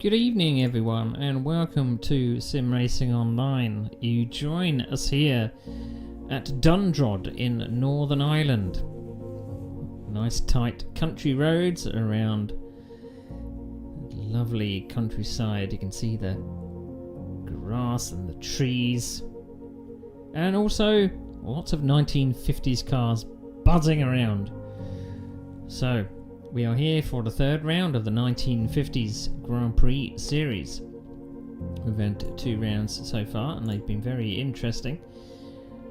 Good evening everyone and welcome to Sim Racing Online. You join us here at Dundrod in Northern Ireland. Nice tight country roads around lovely countryside. You can see the grass and the trees and also lots of 1950s cars buzzing around. So we are here for the third round of the 1950s Grand Prix series. We've had 2 rounds so far and they've been very interesting.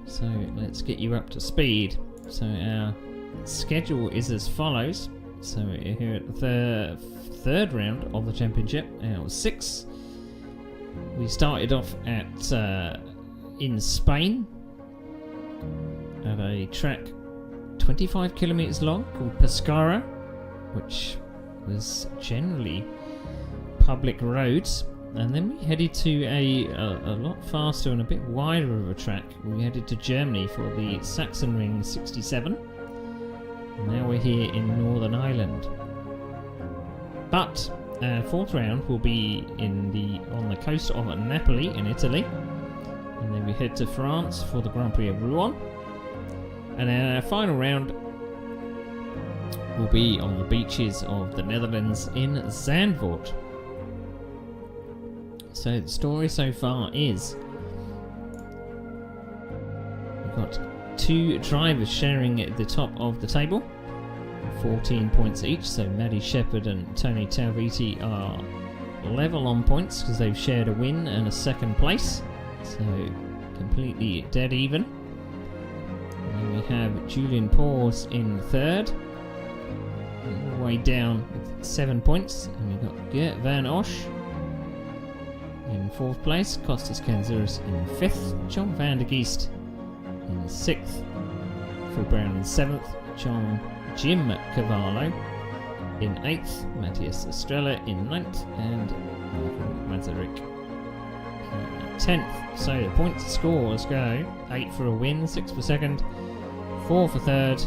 So let's get you up to speed. So our schedule is as follows. So we're here at the third round of the championship, our 6. We started off at in Spain at a track 25 kilometers long called Pescara, which was generally public roads, and then we headed to a lot faster and a bit wider of a track. We headed to Germany for the Sachsenring 67. Now we're here in Northern Ireland. But our 4th round will be on the coast of Napoli in Italy, and then we head to France for the Grand Prix of Rouen, and our final round will be on the beaches of the Netherlands in Zandvoort. So the story so far is we've got 2 drivers sharing at the top of the table, 14 points each. So Maddie Shepherd and Tony Talviti are level on points because they've shared a win and a 2nd place, so completely dead even. And then we have Julian Paws in 3rd, all the way down with 7 points, and we've got Gert Van Osch in 4th place, Costas Kanzouris in 5th, John van der Geest in 6th, Phil Brown in 7th, Jim Cavallo in 8th, Matthias Estrella in 9th, and Michael Mazarik in 10th. So the points scores go 8 for a win, 6 for 2nd, 4 for 3rd,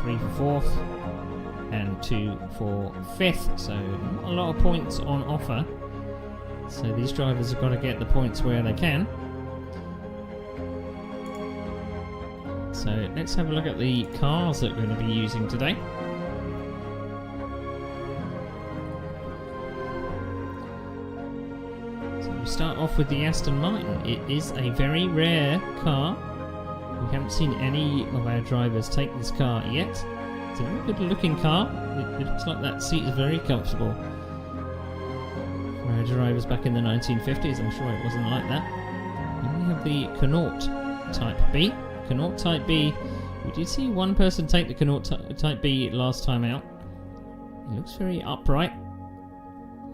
3 for 4th, and 2 for 5th. So not a lot of points on offer. So these drivers have got to get the points where they can. So let's have a look at the cars that we're going to be using today. So we start off with the Aston Martin. It is a very rare car. We haven't seen any of our drivers take this car yet. It's a very good looking car. It looks like that seat is very comfortable. For our drivers back in the 1950s, I'm sure it wasn't like that. And we have the Connaught Type B. Connaught Type B. We did see one person take the Connaught Type B last time out. It looks very upright.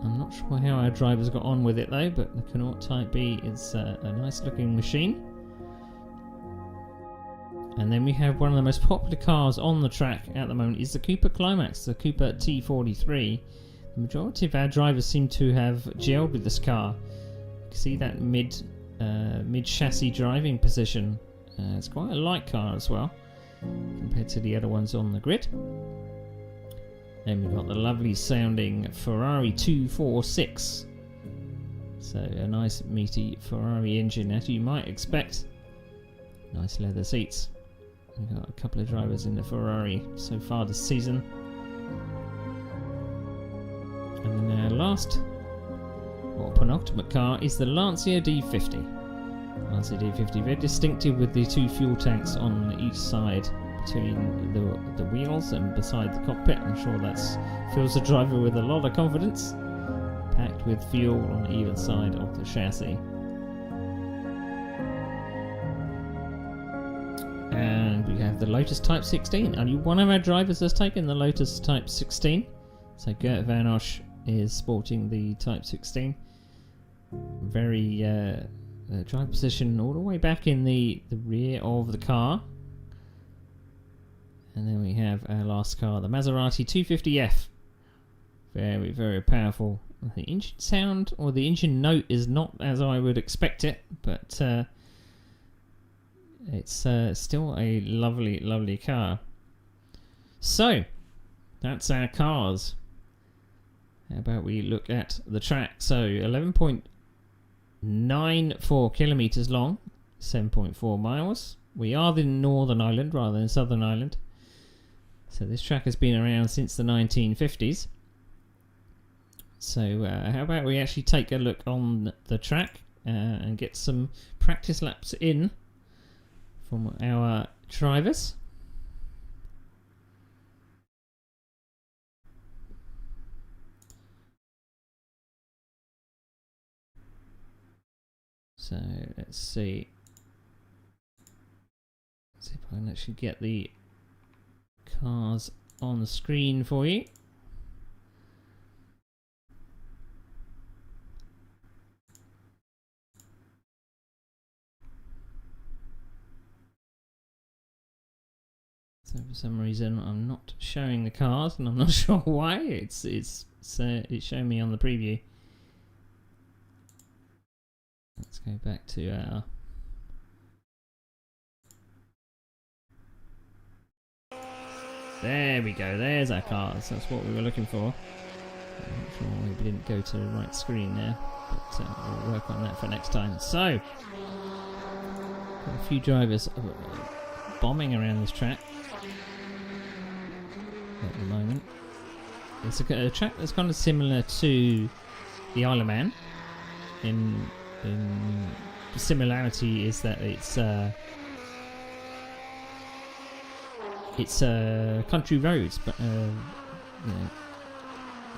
I'm not sure how our drivers got on with it though, but the Connaught Type B is a nice looking machine. And then we have one of the most popular cars on the track at the moment is the Cooper Climax, the Cooper T43. The majority of our drivers seem to have gelled with this car. You can see that mid chassis driving position. It's quite a light car as well compared to the other ones on the grid. Then we've got the lovely sounding Ferrari 246. So a nice meaty Ferrari engine as you might expect. Nice leather seats. We've got a couple of drivers in the Ferrari so far this season. And then our last, or penultimate car, is the Lancia D50. Lancia D50, very distinctive with the 2 fuel tanks on each side between the wheels and beside the cockpit. I'm sure that fills the driver with a lot of confidence. Packed with fuel on either side of the chassis. And we have the Lotus Type 16. Only one of our drivers has taken the Lotus Type 16. So Gert Van Osch is sporting the Type 16. Very drive position all the way back in the rear of the car. And then we have our last car, the Maserati 250F. Very, very powerful. The engine sound, or the engine note, is not as I would expect it, but it's still a lovely, lovely car. So, that's our cars. How about we look at the track? So 11.94 kilometres long, 7.4 miles. We are in Northern Ireland rather than Southern Ireland. So this track has been around since the 1950s. So how about we actually take a look on the track and get some practice laps in from our drivers. So let's see. Let's see if I can actually get the cars on the screen for you. So for some reason I'm not showing the cars, and I'm not sure why. It's showing me on the preview. Let's go back to our there we go, there's our cars. That's what we were looking for. I'm not sure why we didn't go to the right screen there, but we'll work on that for next time. So got a few drivers bombing around this track at the moment. It's a track that's kind of similar to the Isle of Man. In the similarity is that it's country roads, but you know,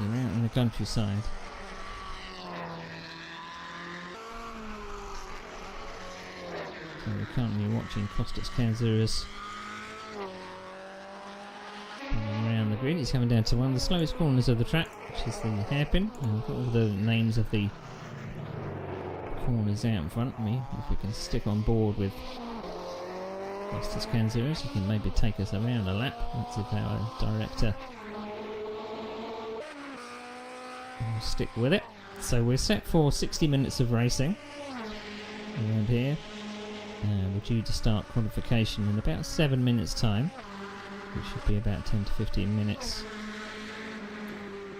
you're out in the countryside. So we're currently watching Costas Kanzouras around the grid. He's coming down to one of the slowest corners of the track, which is the hairpin. And I've got all the names of the corners out in front of me. If we can stick on board with Costas Kanzouras, he can maybe take us around a lap. That's if our director will stick with it. So we're set for 60 minutes of racing around here. We're due to start qualification in about 7 minutes time, which should be about 10 to 15 minutes.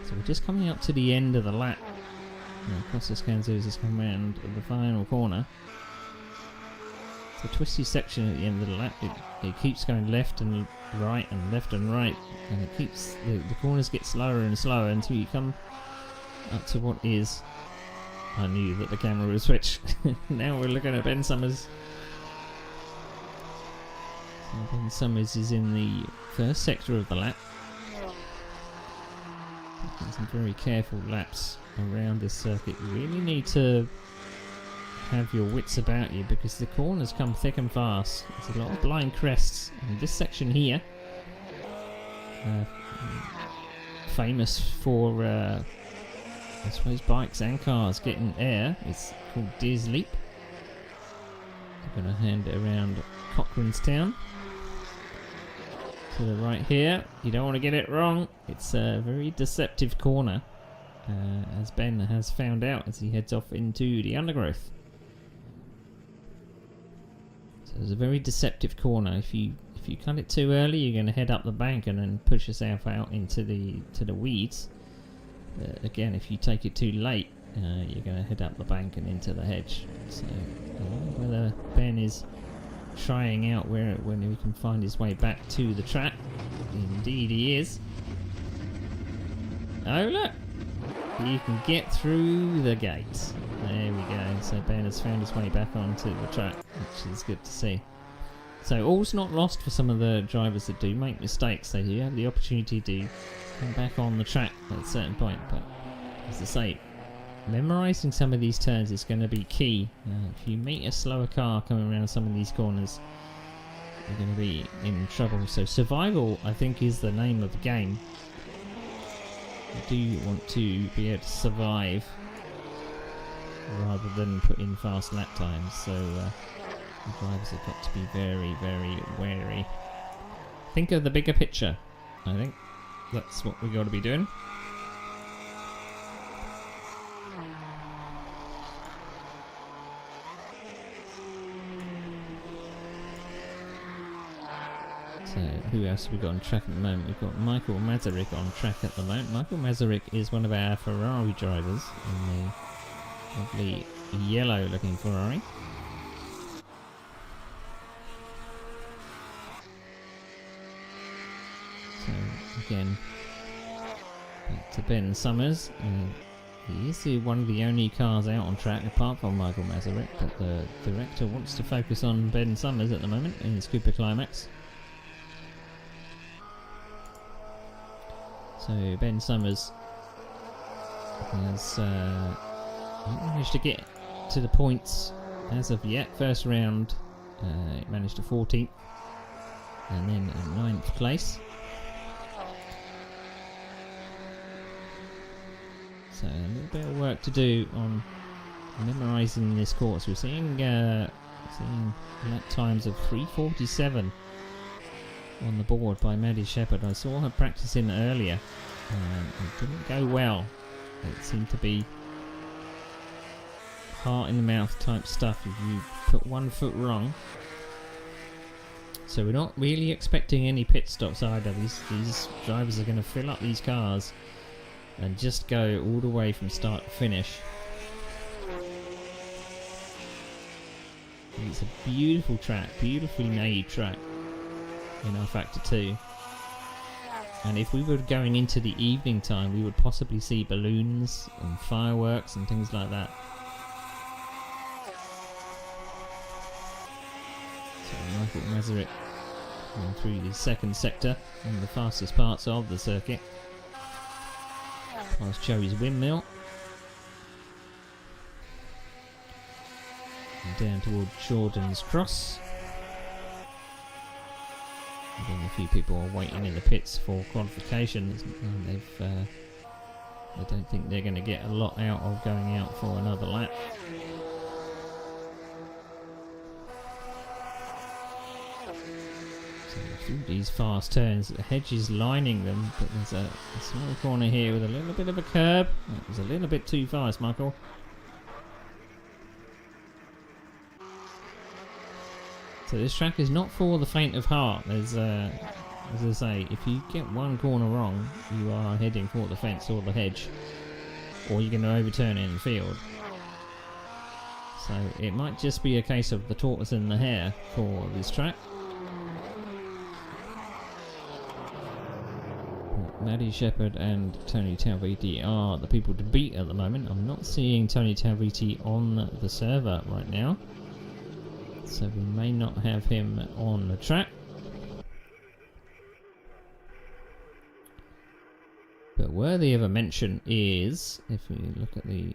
So we're just coming up to the end of the lap. Costas Kanzouras has come around the final corner. It's a twisty section at the end of the lap. It keeps going left and right and left and right, and it keeps the corners get slower and slower until you come up to what is. I knew that the camera would switch. Now we're looking at Ben Summers. So Ben Summers is in the first sector of the lap. Taking some very careful laps around this circuit. You really need to have your wits about you because the corners come thick and fast. There's a lot of blind crests in this section here. Famous for I suppose bikes and cars getting air. It's called Deer's Leap. I'm going to hand it around Cochranestown. To the right here. You don't want to get it wrong. It's a very deceptive corner, as Ben has found out as he heads off into the undergrowth. So it's a very deceptive corner. If you cut it too early, you're going to head up the bank and then push yourself out into the weeds. Again, if you take it too late, you're going to head up the bank and into the hedge. So I don't know whether Ben is trying out when he can find his way back to the track. Indeed he is. Oh look! You can get through the gate. There we go. So Ben has found his way back onto the track, which is good to see. So all's not lost for some of the drivers that do make mistakes. They do have the opportunity to come back on the track at a certain point, but as I say, memorising some of these turns is going to be key. If you meet a slower car coming around some of these corners, you're going to be in trouble. So survival, I think, is the name of the game. You do want to be able to survive rather than put in fast lap times. So the drivers have got to be very, very wary. Think of the bigger picture. I think that's what we've got to be doing. So So who else have we got on track at the moment? We've got Michael Masaryk on track at the moment. Michael Masaryk is one of our Ferrari drivers in the lovely yellow looking Ferrari. So again, back to Ben Summers. He is one of the only cars out on track apart from Michael Masaryk, but the director wants to focus on Ben Summers at the moment in his Cooper Climax. So Ben Summers has not managed to get to the points as of yet. First round, it managed to 14th, and then in 9th place. So a little bit of work to do on memorising this course. We're seeing lap times of 3:47 on the board by Maddie Shepherd. I saw her practicing earlier. It didn't go well. It seemed to be heart in the mouth type stuff if you put one foot wrong. So we're not really expecting any pit stops either. These drivers are going to fill up these cars and just go all the way from start to finish. And it's a beautiful track, beautifully made track in our Factor 2. And if we were going into the evening time, we would possibly see balloons and fireworks and things like that. So Michael Masaryk going through the second sector, one of the fastest parts of the circuit. Past Cherry's Windmill. And down towards Jordan's Cross. I think a few people are waiting in the pits for qualifications, and I don't think they're going to get a lot out of going out for another lap. So through these fast turns, the hedge is lining them, but there's a small corner here with a little bit of a curb. That was a little bit too fast, Michael. So this track is not for the faint of heart. There's, as I say, if you get one corner wrong, you are heading for the fence or the hedge, or you're going to overturn it in the field. So it might just be a case of the tortoise and the hare for this track. Maddie Shepherd and Tony Talviti are the people to beat at the moment. I'm not seeing Tony Talviti on the server right now, so we may not have him on the track. But worthy of a mention is, if we look at the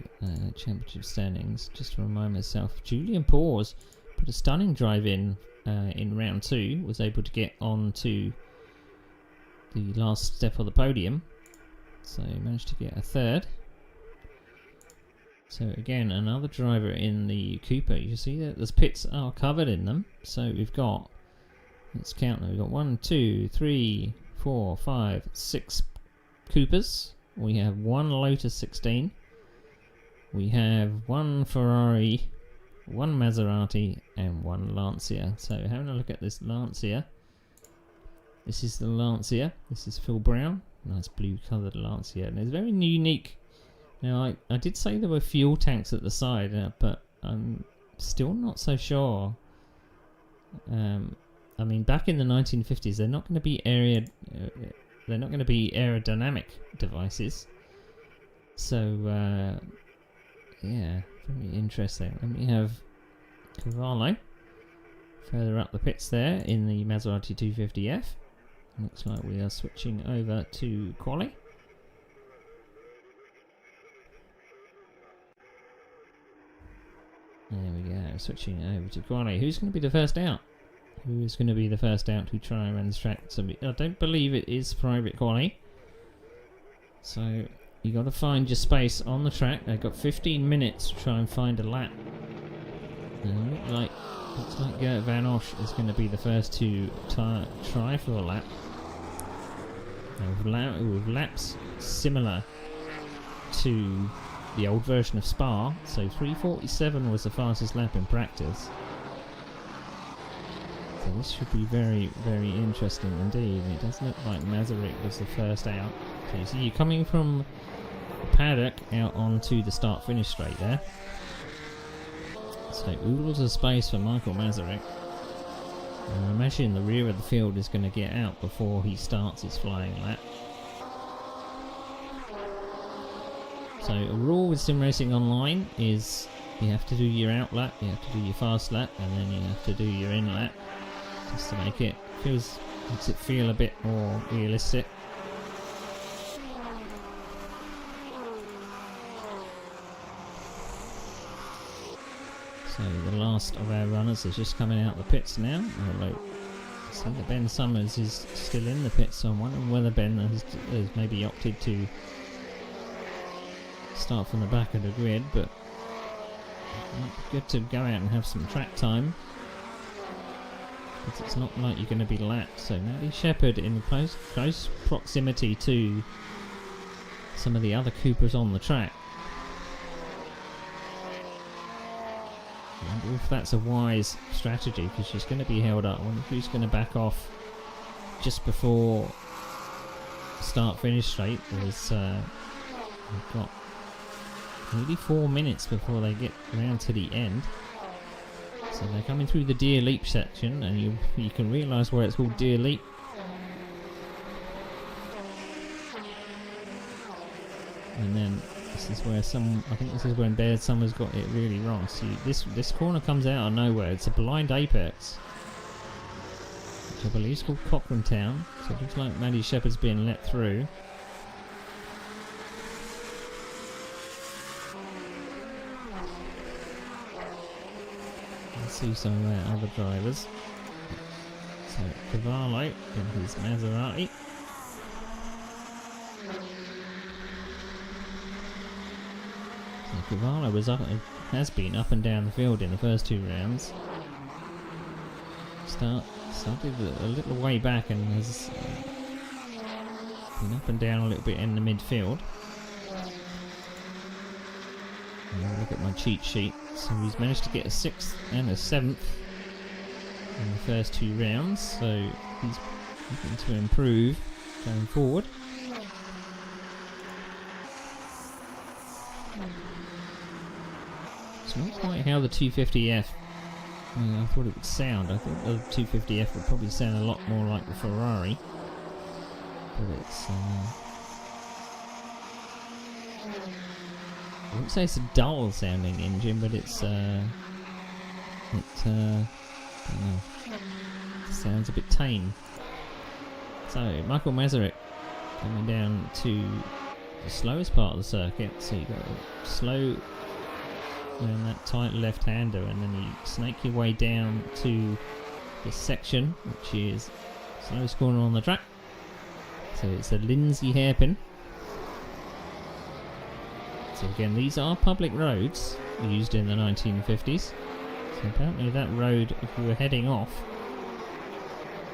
championship standings, just to remind myself, Julian Paws put a stunning drive in round 2, was able to get on to the last step of the podium, so he managed to get a third. So again, another driver in the Cooper. You see that the pits are covered in them. So we've got, let's count them, we've got 1, 2, 3, 4, 5, 6 Coopers. We have 1 Lotus 16. We have 1 Ferrari, 1 Maserati, and 1 Lancia. So having a look at this Lancia. This is the Lancia. This is Phil Brown. Nice blue coloured Lancia. And it's very unique. Now, I did say there were fuel tanks at the side, but I'm still not so sure. I mean, back in the 1950s, they're not going to be aerodynamic devices. So, yeah, very interesting. And we have Cavallo further up the pits there in the Maserati 250F. Looks like we are switching over to quali. There we go, switching over to quali. Who's going to be the first out? Who is going to be the first out to try and run this track? So I don't believe it is private quali. So you got to find your space on the track. They've got 15 minutes to try and find a lap. And looks like Gert Van Osch is going to be the first to try for a lap. With laps similar to the old version of Spa, so 3:47 was the fastest lap in practice. So this should be very, very interesting indeed. It does look like Masaryk was the first out. So you see you're coming from the paddock out onto the start-finish straight there. So oodles of space for Michael Masaryk. I imagine the rear of the field is going to get out before he starts his flying lap. So a rule with sim racing online is you have to do your out lap, you have to do your fast lap, and then you have to do your in lap, just to make it makes it feel a bit more realistic. So the last of our runners is just coming out of the pits now. Although I see that Ben Summers is still in the pits, so I'm wondering whether Ben has maybe opted to start from the back of the grid, but it might be good to go out and have some track time, because it's not like you're going to be lapped. So Maddie Shepherd in close proximity to some of the other Coopers on the track. I wonder if that's a wise strategy, because she's going to be held up. I wonder who's going to back off just before start-finish straight. We've got nearly 4 minutes before they get round to the end. So they're coming through the Deer Leap section, and you can realise why it's called Deer Leap. And then this is where I think this is when Baird Summers got it really wrong. See, this corner comes out of nowhere. It's a blind apex, which I believe is called Cochrane Town. So it looks like Maddie Shepherd's being let through. Let's see some of our other drivers. So Cavallo in his Maserati. Cavallo has been up and down the field in the first 2 rounds. Started a little way back and has been up and down a little bit in the midfield. And I'll look at my cheat sheet. So he's managed to get a 6th and a 7th in the first 2 rounds. So he's looking to improve going forward. It's not quite how the 250F I thought it would sound. I thought the 250F would probably sound a lot more like the Ferrari, but it's I wouldn't say it's a dull sounding engine, but it's I don't know, it sounds a bit tame. So Michael Masaryk coming down to the slowest part of the circuit, so you got slow around that tight left-hander, and then you snake your way down to this section, which is slowest corner on the track. So it's a Lindsay hairpin. So again, these are public roads used in the 1950s. So apparently that road, if you were heading off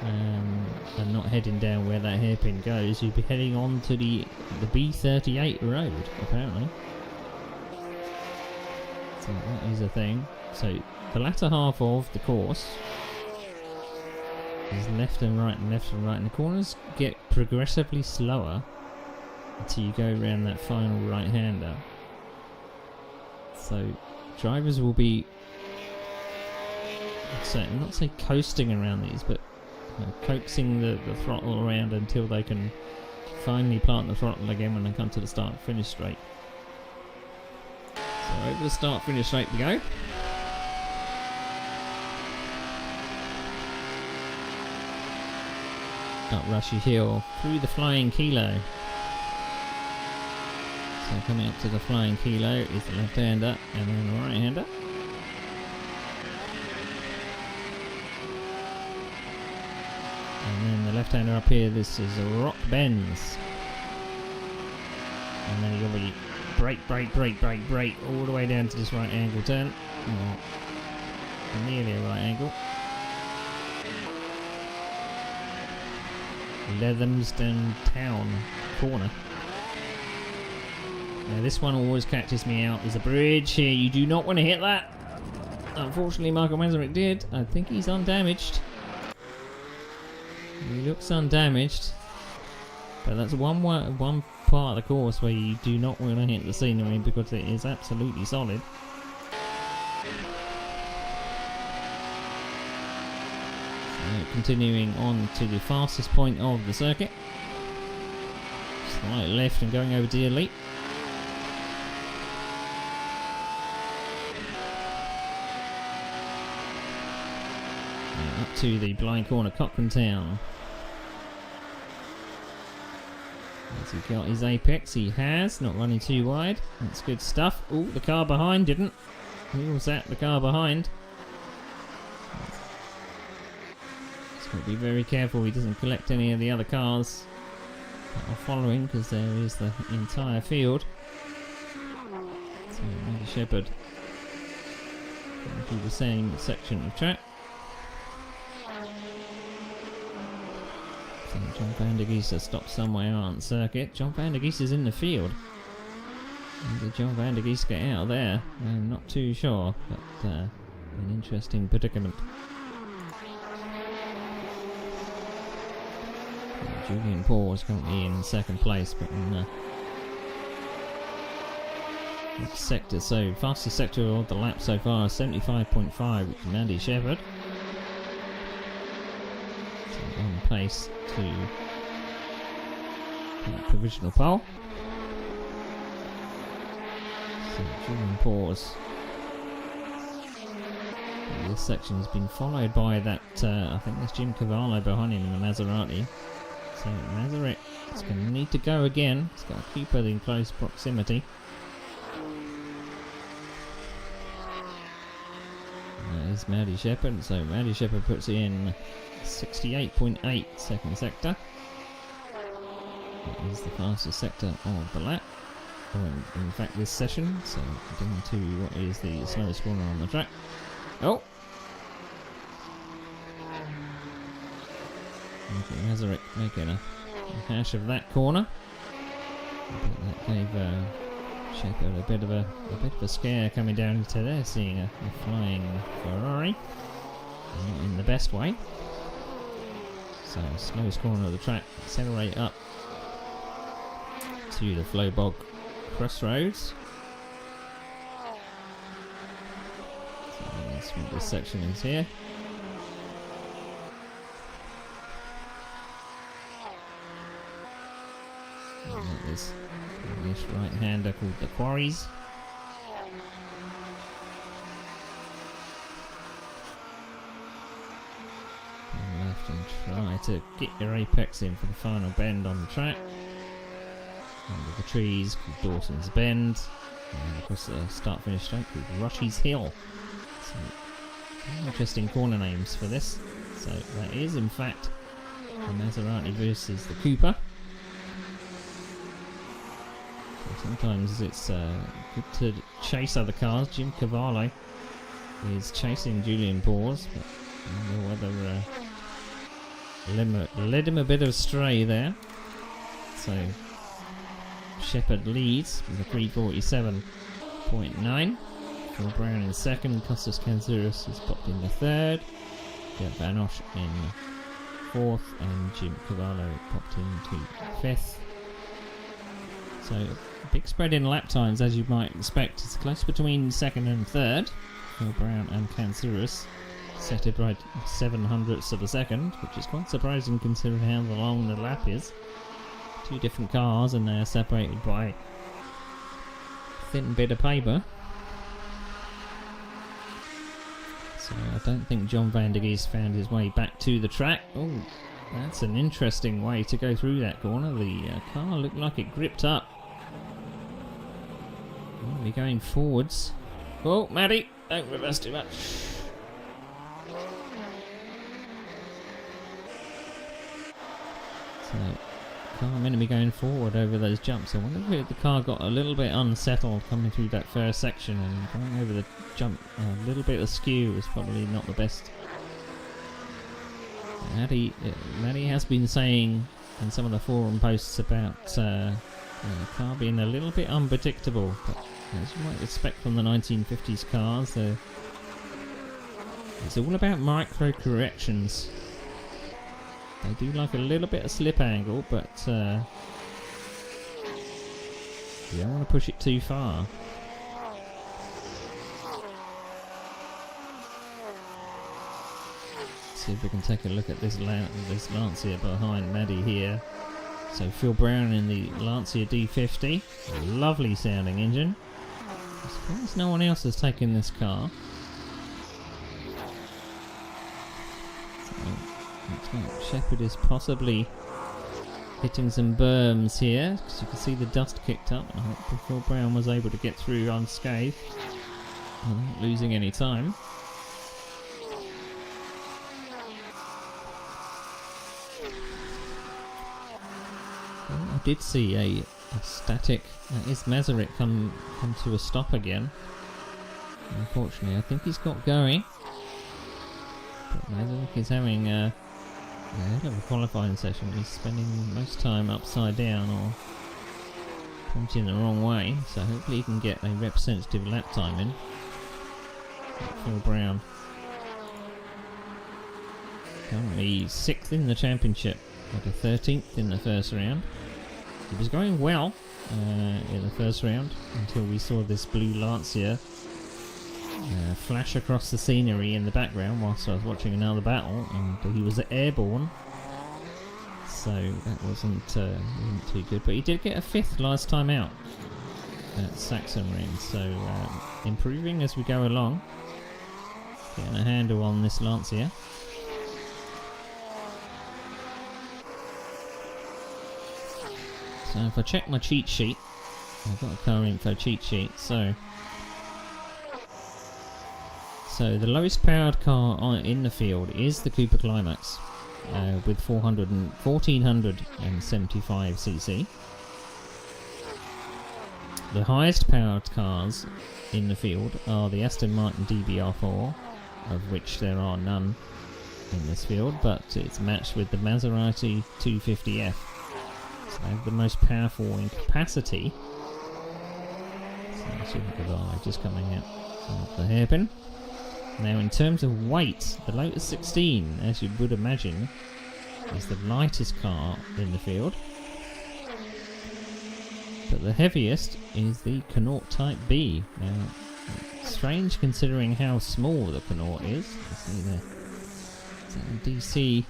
and not heading down where that hairpin goes, you'd be heading on to the B38 road, apparently. So that is a thing. So the latter half of the course is left and right and left and right, and the corners get progressively slower until you go around that final right-hander. So drivers will be, not say coasting around these, but coaxing the throttle around until they can finally plant the throttle again when they come to the start-finish straight. So over the start-finish straight we go. Up Rushy Hill, through the Flying Kilo. So coming up to the Flying Kilo is the left-hander and then the right-hander. And then the left-hander up here, this is a Rock Bends. And then you'll be brake all the way down to this right angle turn. Or nearly a right angle. Lethamston Town corner. Now this one always catches me out. There's a bridge here. You do not want to hit that. Unfortunately, Michael Masaryk did. I think he's undamaged. He looks undamaged, but that's one part of the course where you do not want to hit the scenery because it is absolutely solid. So continuing on to the fastest point of the circuit. Slight left and going over to Elite. And up to the blind corner, Cochrane Town. Has he got his apex? He has. Not running too wide. That's good stuff. Oh, the car behind didn't. Who was that? The car behind. He's got to be very careful he doesn't collect any of the other cars that are following, because there is the entire field. So Andy Shepherd going through the same section of track. So John van der Geest has stopped somewhere on the circuit. John van der Geest is in the field. And did John van der Geest get out of there? I'm not too sure, but an interesting predicament. Julian Paul is currently in second place, but in the next sector. So fastest sector of the lap so far is 75.5, which is Andy Shepherd. So on pace to provisional pole. So Julian Paul's. This section has been followed by that, I think there's Jim Cavallo behind him in the Maserati. So Maserati is going to need to go again. He's got to keep it in close proximity. There's Maddie Shepherd. So Maddie Shepherd puts in 68.8 second sector. That is the fastest sector of the lap. Or in fact this session. So down to what is the slowest corner on the track. Oh! Maserati making a hash of that corner. That gave Shepherd a bit of a scare coming down into there, seeing a flying Ferrari. Not in the best way. So slowest corner of the track, accelerate up to the Flowbog crossroads. So that's what this section is here. There's this right-hander called the Quarries. And left and try to get your apex in for the final bend on the track. Under the trees called Dawson's Bend. And of course the start-finish straight called Rushy's Hill. So interesting corner names for this. So that is in fact the Maserati versus the Cooper. Sometimes it's good to chase other cars. Jim Cavallo is chasing Julian Paws, but the weather led him a bit astray there. So Shepherd leads with a 3:47.9. Phil Brown in second. Costas Kanzouras has popped in the third. Gert Van Osch in fourth, and Jim Cavallo popped into fifth. So big spread in lap times, as you might expect. It's close between second and third. Phil Brown and Kanzouras set it right 7/100ths of a second, which is quite surprising considering how long the lap is. Two different cars and they're separated by a thin bit of paper. So I don't think John van der Geest found his way back to the track. Oh, that's an interesting way to go through that corner. The car looked like it gripped up. We're going forwards. Oh, Maddie, don't reverse too much. So, car meant to be going forward over those jumps. I wonder if the car got a little bit unsettled coming through that first section, and going over the jump a little bit askew was probably not the best. Maddie has been saying in some of the forum posts about the car being a little bit unpredictable, but as you might expect from the 1950s cars, it's all about micro corrections. They do like a little bit of slip angle, but you don't want to push it too far. See if we can take a look at this Lancia behind Maddie here. So Phil Brown in the Lancia D50, a lovely sounding engine. I suppose no one else has taken this car. So looks like Shepherd is possibly hitting some berms here, because you can see the dust kicked up. I hope Phil Brown was able to get through unscathed without losing any time. I did see a static is Masaryk come to a stop again. Unfortunately, I think he's got going. But Masaryk is having a hell of a qualifying session. He's spending most time upside down or pointing the wrong way. So hopefully he can get a representative lap time in. Phil Brown. Currently 6th in the championship, got a 13th in the first round. He was going well in the first round until we saw this blue Lancia flash across the scenery in the background whilst I was watching another battle, and he was airborne, so that wasn't too good. But he did get a 5th last time out at Sachsenring, so improving as we go along, getting a handle on this Lancia. So if I check my cheat sheet, I've got a car info cheat sheet, so the lowest powered car in the field is the Cooper Climax with 1475cc. The highest powered cars in the field are the Aston Martin DBR4, of which there are none in this field, but it's matched with the Maserati 250F. They have the most powerful in capacity. So let's see if the just coming out of the hairpin. Now in terms of weight, the Lotus 16, as you would imagine, is the lightest car in the field. But the heaviest is the Connaught Type B. Now, strange considering how small the Connaught is. You see there. Is that a DC?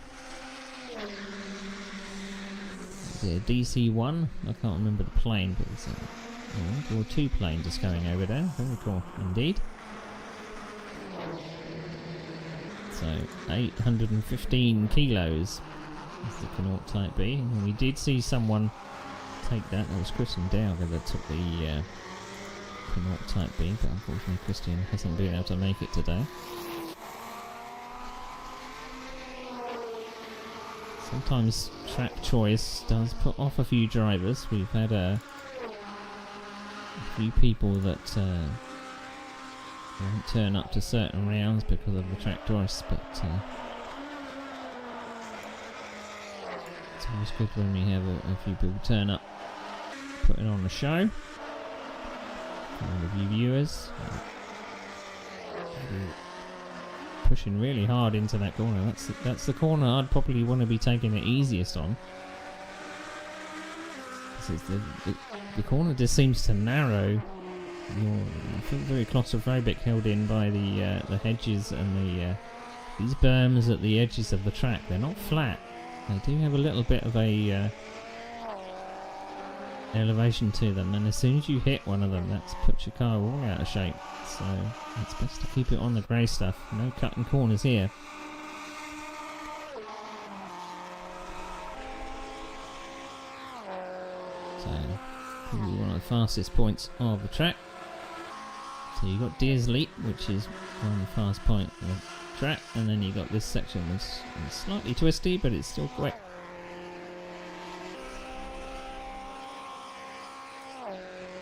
Is it a DC-1? I can't remember the plane, but it's or 2 planes just going over there. Very cool indeed. So 815 kilos is the Connaught Type B, and we did see someone take that. That was Christian Dowger that took the Connaught Type B, but unfortunately Christian hasn't been able to make it today. Sometimes track choice does put off a few drivers. We've had a few people that won't turn up to certain rounds because of the track choice, but it's always good when we have a few people turn up, putting on a show. All of you viewers pushing really hard into that corner. That's the corner I'd probably want to be taking it easiest on. The corner just seems to narrow. You feel very claustrophobic, held in by the hedges and these berms at the edges of the track. They're not flat. They do have a little bit of a elevation to them, and as soon as you hit one of them, that puts your car all out of shape. So it's best to keep it on the grey stuff. No cutting corners here. So probably one of the fastest points of the track. So you've got Deers Leap, which is one of the fast point of the track, and then you've got this section which is slightly twisty, but it's still quick.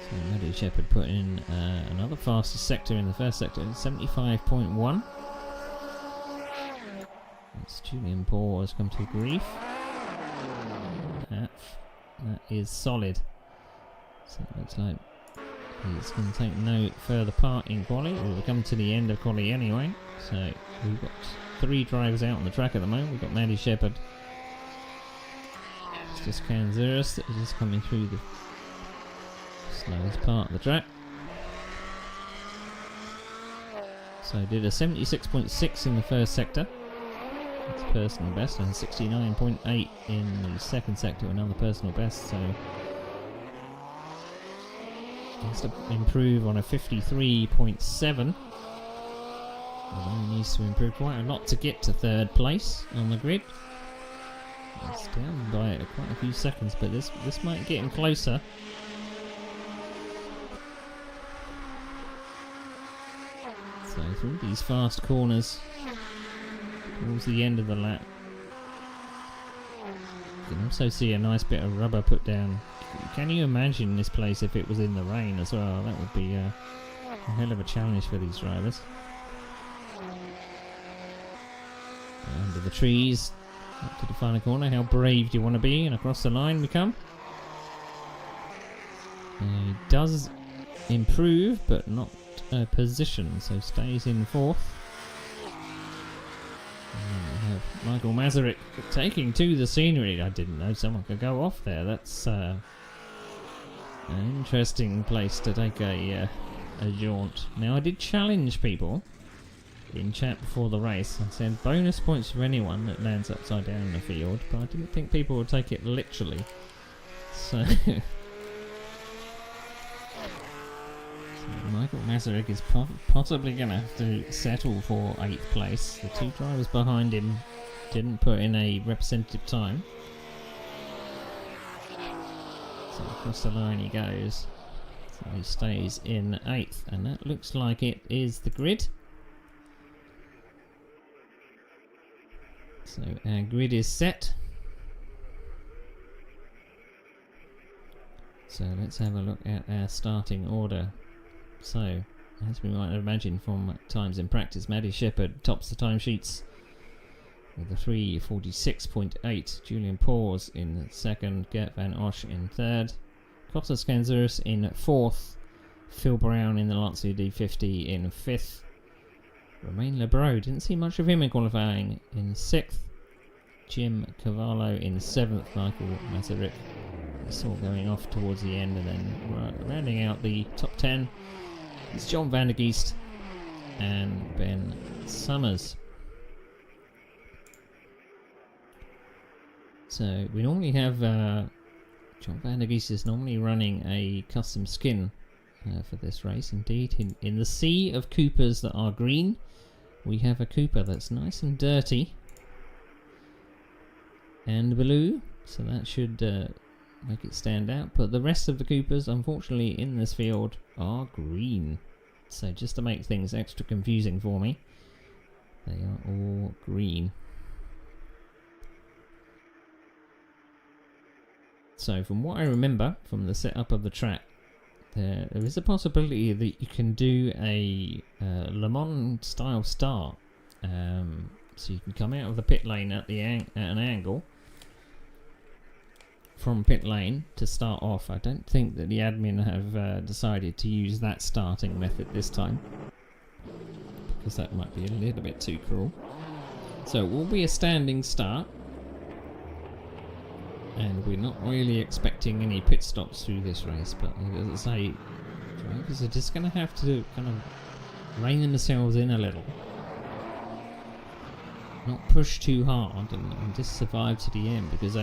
So Maddie Shepherd put in another fastest sector in the first sector, 75.1. That's Julian Paul has come to grief. That is solid. So it looks like he's going to take no further part in quali. We'll come to the end of quali anyway. So we've got 3 drivers out on the track at the moment. We've got Maddie Shepherd, just Kanzurus that is just coming through the slowest part of the track. So did a 76.6 in the first sector. That's personal best, and 69.8 in the second sector, another personal best. So has to improve on a 53.7. Although he needs to improve quite a lot to get to third place on the grid. It's down by quite a few seconds, but this might get him closer. So through these fast corners towards the end of the lap. You can also see a nice bit of rubber put down. Can you imagine this place if it was in the rain as well? That would be a hell of a challenge for these drivers. Under the trees, up to the final corner. How brave do you want to be? And across the line we come. He does improve, but not position, so stays in fourth. And we have Michael Masaryk taking to the scenery. I didn't know someone could go off there. That's an interesting place to take a jaunt. Now, I did challenge people in chat before the race. I said bonus points for anyone that lands upside down in the field, but I didn't think people would take it literally. So, Michael Masaryk is possibly going to have to settle for 8th place. The two drivers behind him didn't put in a representative time. So across the line he goes. So he stays in 8th, and that looks like it is the grid. So our grid is set. So let's have a look at our starting order. So, as we might imagine from times in practice, Maddie Shepherd tops the timesheets with a 3:46.8. Julian Paws in second, Gert van Osch in third, Kostas Kanzurus in fourth, Phil Brown in the Lancia D50 in fifth, Romain Lebreau, didn't see much of him in qualifying, in sixth, Jim Cavallo in seventh, Michael Masaryk we saw going off towards the end, and then rounding out the top 10 is John van der Geest and Ben Summers. So we normally have John van der Geest is normally running a custom skin for this race. Indeed, in the sea of Coopers that are green, we have a Cooper that's nice and dirty and blue, so that should make it stand out. But the rest of the Coopers, unfortunately, in this field are green. So just to make things extra confusing for me, they are all green. So from what I remember from the setup of the track, there is a possibility that you can do a Le Mans style start. So you can come out of the pit lane at an angle from pit lane to start off. I don't think that the admin have decided to use that starting method this time, because that might be a little bit too cruel. So it will be a standing start, and we're not really expecting any pit stops through this race, but as I say, drivers are just going to have to kind of rein themselves in a little, not push too hard, and just survive to the end, because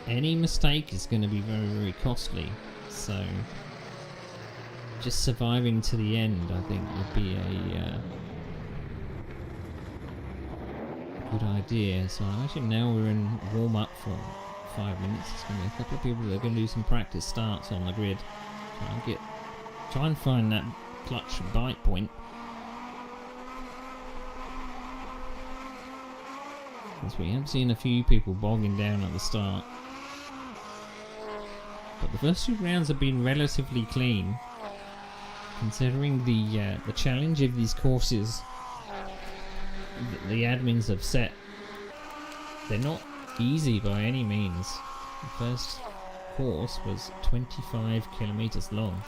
any mistake is going to be very, very costly. So just surviving to the end, I think, would be a good idea. So I imagine now we're in warm-up for 5 minutes. There's going to be a couple of people that are going to do some practice starts on the grid. Try and find that clutch bite point. Because we have seen a few people bogging down at the start. But the first 2 rounds have been relatively clean, considering the challenge of these courses that the admins have set. They're not easy by any means. The first course was 25 kilometers long,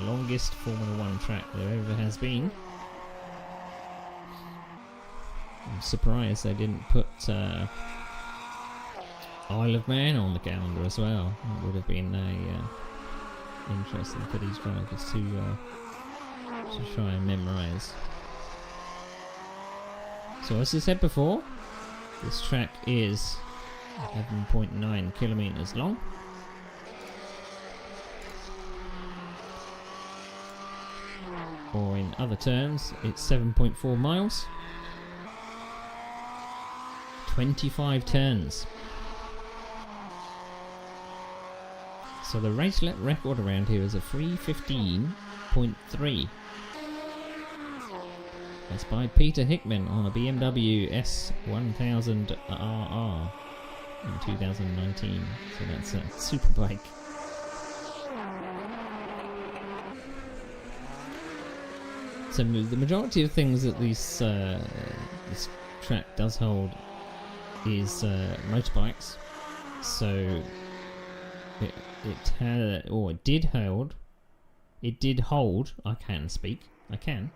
the longest Formula 1 track there ever has been. I'm surprised they didn't put Isle of Man on the calendar as well. It would have been interesting for these drivers to try and memorise. So as I said before, this track is 11.9 kilometres long. Or in other terms, it's 7.4 miles. 25 turns. So the race lap record around here is a 3:15.3. That's by Peter Hickman on a BMW S1000RR in 2019. So that's a superbike. So the majority of things that this track does hold is motorbikes. So it did hold. I can speak. I can.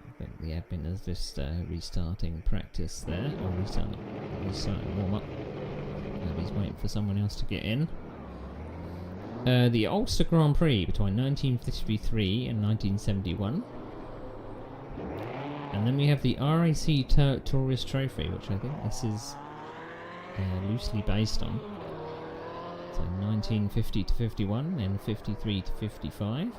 I think the admin is just restarting practice there, or restarting warm up. He's waiting for someone else to get in. The Ulster Grand Prix between 1953 and 1971. And then we have the RAC Tourist Trophy, which I think this is loosely based on. So 1950 to 51 and 53 to 55.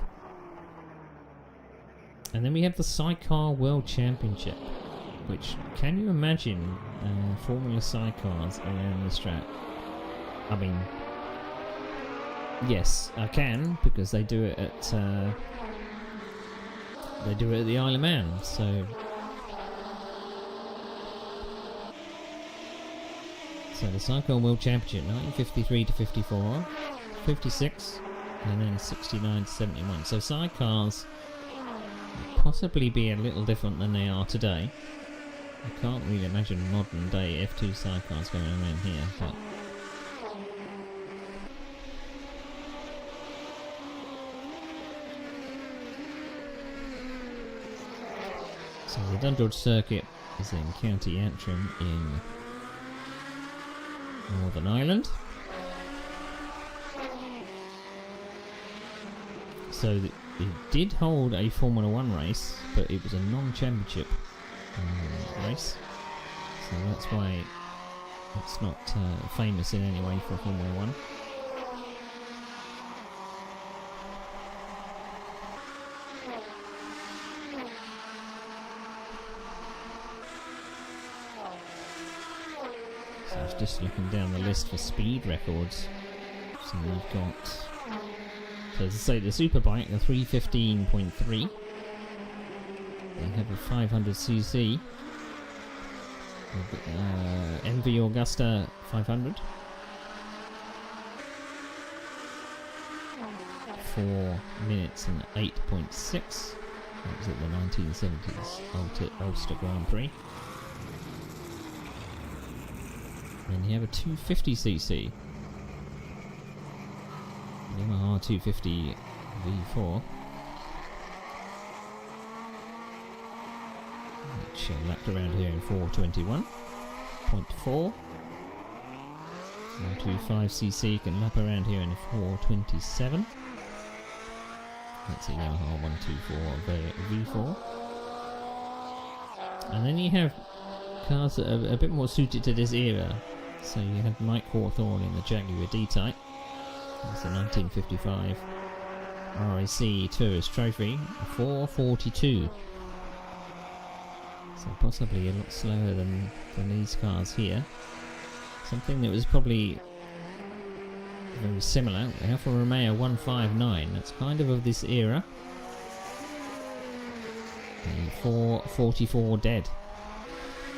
And then we have the Sidecar World Championship, which, can you imagine Formula sidecars around this track? I mean, yes, I can, because they do it at the Isle of Man. So the Sidecar World Championship, 1953 to 54, 56, and then 69 to 71. So sidecars possibly be a little different than they are today. I can't really imagine modern day F2 sidecars going around here, but so the Dundrod circuit is in County Antrim in Northern Ireland. So it did hold a Formula 1 race, but it was a non-championship race. So that's why it's not famous in any way for Formula 1. So I was just looking down the list for speed records. So we've got, so as I say, the Superbike, the 3:15.3. They have a 500cc. MV Augusta 500. 4 minutes and 8.6. That was at the 1970s Ulster Grand Prix. Then you have a 250cc. Yamaha 250 V4. Which lapped around here in 4:21.4. 125cc can lap around here in 4:27. That's a Yamaha 124 V4. And then you have cars that are a bit more suited to this era. So you have Mike Hawthorne in the Jaguar D-Type. That's the 1955 RAC Tourist Trophy, 4:42. So possibly a lot slower than these cars here. Something that was probably very similar, the Alfa Romeo 159, that's kind of this era. The 4:44 dead.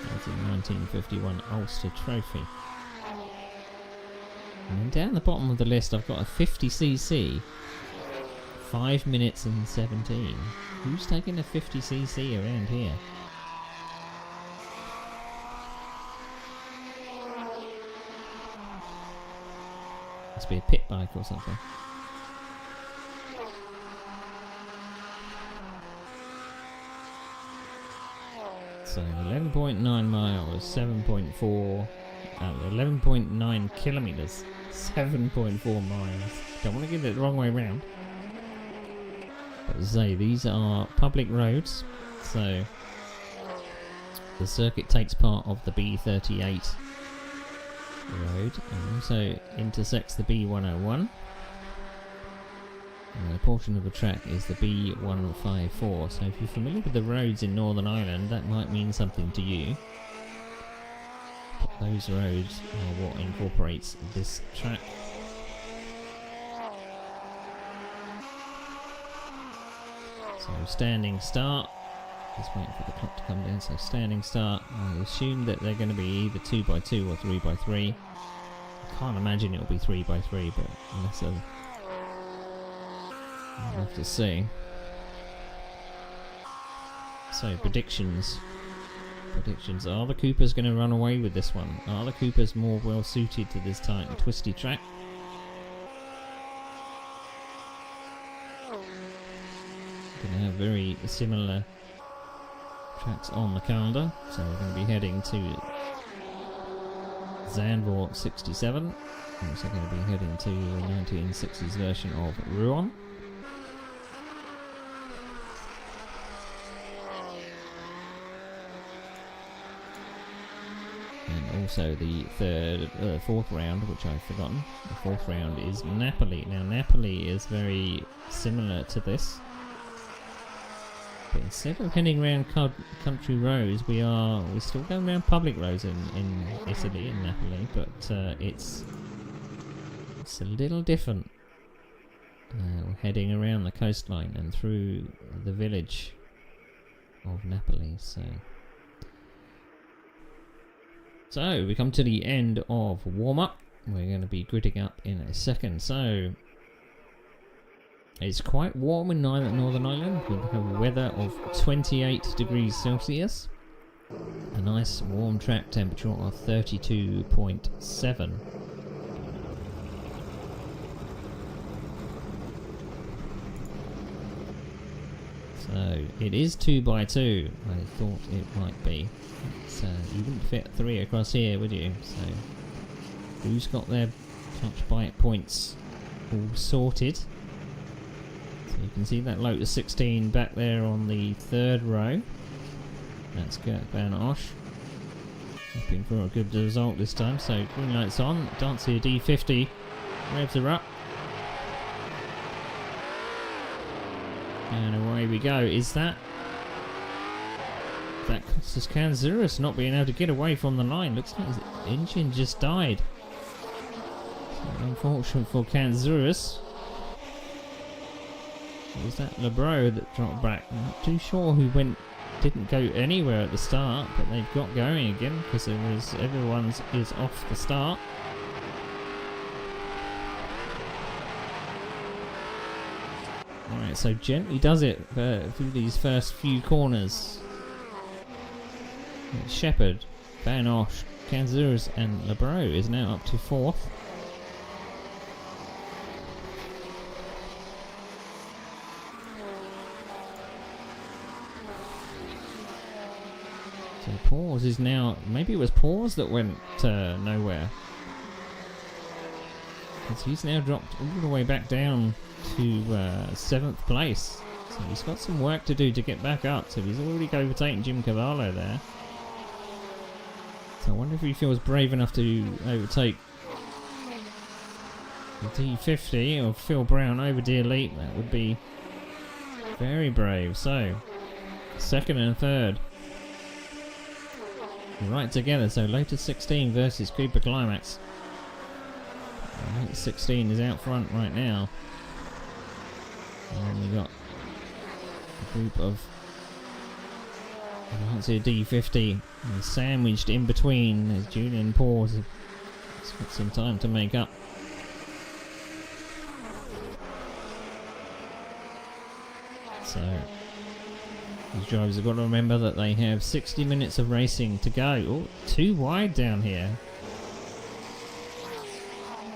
That's a 1951 Ulster Trophy. And then down the bottom of the list I've got a 50cc, 5 minutes and 17. Who's taking a 50cc around here? Must be a pit bike or something. So 11.9 miles, 7.4, 11.9 kilometres, 7.4 miles. Don't want to get it the wrong way round. But as I say, these are public roads, so the circuit takes part of the B38 road and also intersects the B101. And a portion of the track is the B154, so if you're familiar with the roads in Northern Ireland, that might mean something to you. But those roads are what incorporates this track. So standing start, just waiting for the clock to come down, so standing start, I assume that they're going to be either 2x2 or 3x3. I can't imagine it'll be 3x3, but unless I'll have to see. So predictions. Are the Coopers going to run away with this one? Are the Coopers more well suited to this tight and twisty track? Going to have very similar tracks on the calendar. So we're going to be heading to Zandvoort 67. I'm also going to be heading to the 1960s version of Rouen. Also the fourth round, which I've forgotten. The fourth round is Napoli. Now Napoli is very similar to this, but instead of heading around country roads, we're still going around public roads in Italy, in Napoli, but it's a little different. We're heading around the coastline and through the village of Napoli. So we come to the end of warm-up. We're going to be gridding up in a second. So it's quite warm in Northern Ireland. We have a weather of 28 degrees Celsius. A nice warm track temperature of 32.7. So it is 2x2. I thought it might be. So you wouldn't fit 3 across here, would you? So who's got their clutch bite points all sorted? So you can see that Lotus 16 back there on the third row. That's Gert Van Osch. Hoping for a good result this time. So green lights on. Dancia D50 revs her up. And away we go. Is that causes Kanzurus not being able to get away from the line? Looks like his engine just died. So unfortunate for Kanzurus. Was that Lebro that dropped back? I'm not too sure who didn't go anywhere at the start, but they've got going again because everyone's is off the start. Alright, so gently does it through these first few corners. Shepherd, Van Osch, Kanzurus and Lebro is now up to 4th. So Pause is now, maybe it was Pause that went nowhere. Because he's now dropped all the way back down to 7th place. So he's got some work to do to get back up. So he's already overtaken Jim Cavallo there. So I wonder if he feels brave enough to overtake the D50 or Phil Brown over the Elite. That would be very brave. So, second and third. Right together. So Lotus 16 versus Cooper Climax. Lotus 16 is out front right now. And then we've got a group of Lancia D50 sandwiched in between as Julian Pause has got some time to make up. So these drivers have got to remember that they have 60 minutes of racing to go. Oh, too wide down here.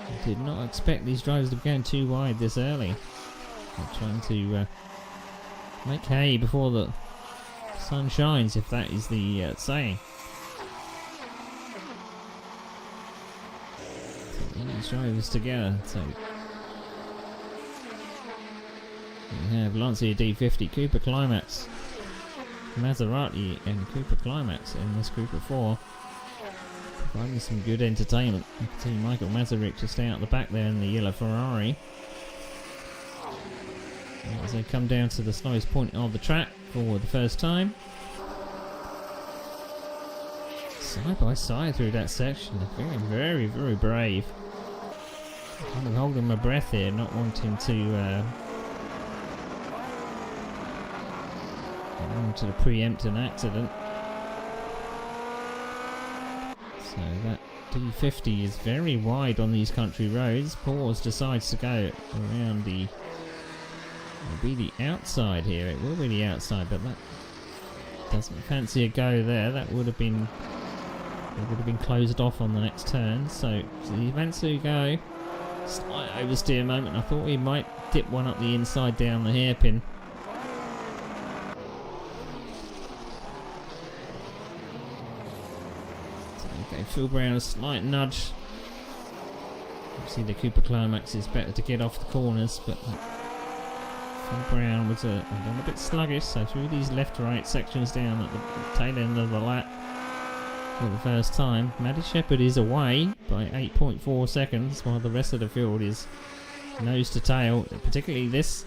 I did not expect these drivers to be going too wide this early. They're trying to make hay before the sun shines, if that is the saying. So these drivers together. So we have Lancia D50, Cooper Climax, Maserati and Cooper Climax in this group of 4. Providing some good entertainment. You can see Michael Masaryk just out the back there in the yellow Ferrari. As they come down to the slowest point of the track for the first time. Side by side through that section. They're feeling very, very brave. Kind of holding my breath here, not wanting to preempt an accident. So that D50 is very wide on these country roads. Paws decides to go around the... It'll be the outside here. It will be the outside, but that doesn't fancy a go there. That would have been... It would have been closed off on the next turn. So the events to go. Slight oversteer moment. I thought he might dip one up the inside down the hairpin. Phil Brown, a slight nudge. Obviously the Cooper Climax is better to get off the corners, but Phil Brown was a little bit sluggish, so through these left-right sections down at the tail end of the lap for the first time. Maddie Shepherd is away by 8.4 seconds, while the rest of the field is nose to tail, particularly this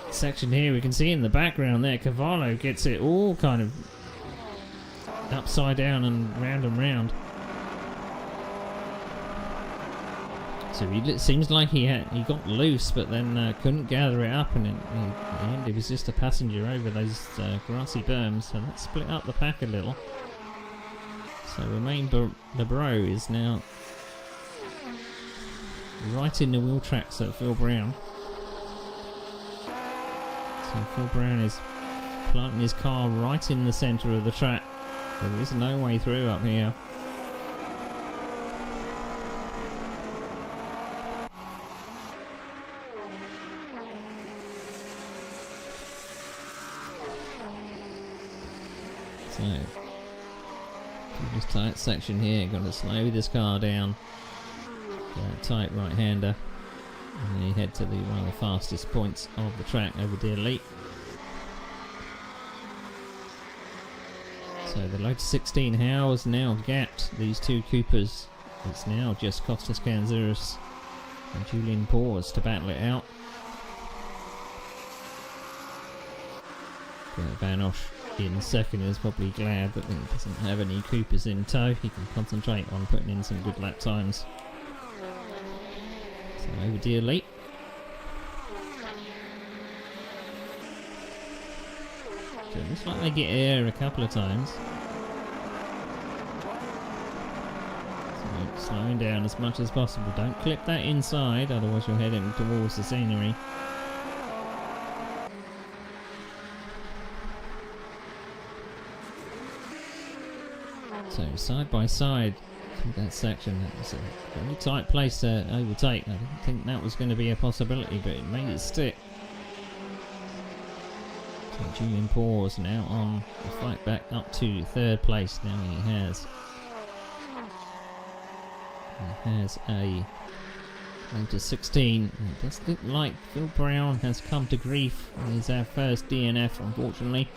section here. We can see in the background there, Cavallo gets it all kind of upside down and round. So it seems like he got loose, but then couldn't gather it up, and in the end it was just a passenger over those grassy berms. So that split up the pack a little. So Romain Lebreau is now right in the wheel tracks at Phil Brown. So Phil Brown is planting his car right in the centre of the track. There is no way through up here. So, this tight section here, got to slow this car down. That tight right-hander. And then you head to one of the fastest points of the track over Deer Leap. So the Lotus 16 has now gapped these two Coopers. It's now just Costas Kanzouris and Julian Paws to battle it out. Vanosh in second is probably glad that he doesn't have any Coopers in tow. He can concentrate on putting in some good lap times. So over Deer Leap. So it looks like they get air a couple of times. So slowing down as much as possible. Don't clip that inside, otherwise you're heading towards the scenery. So side by side through that section, that was a very tight place to overtake. I didn't think that was going to be a possibility, but it made it stick. So Julian Paws now on the fight back up to third place. Now he has a Lotus 16. It does look like Phil Brown has come to grief. He's our first DNF, unfortunately.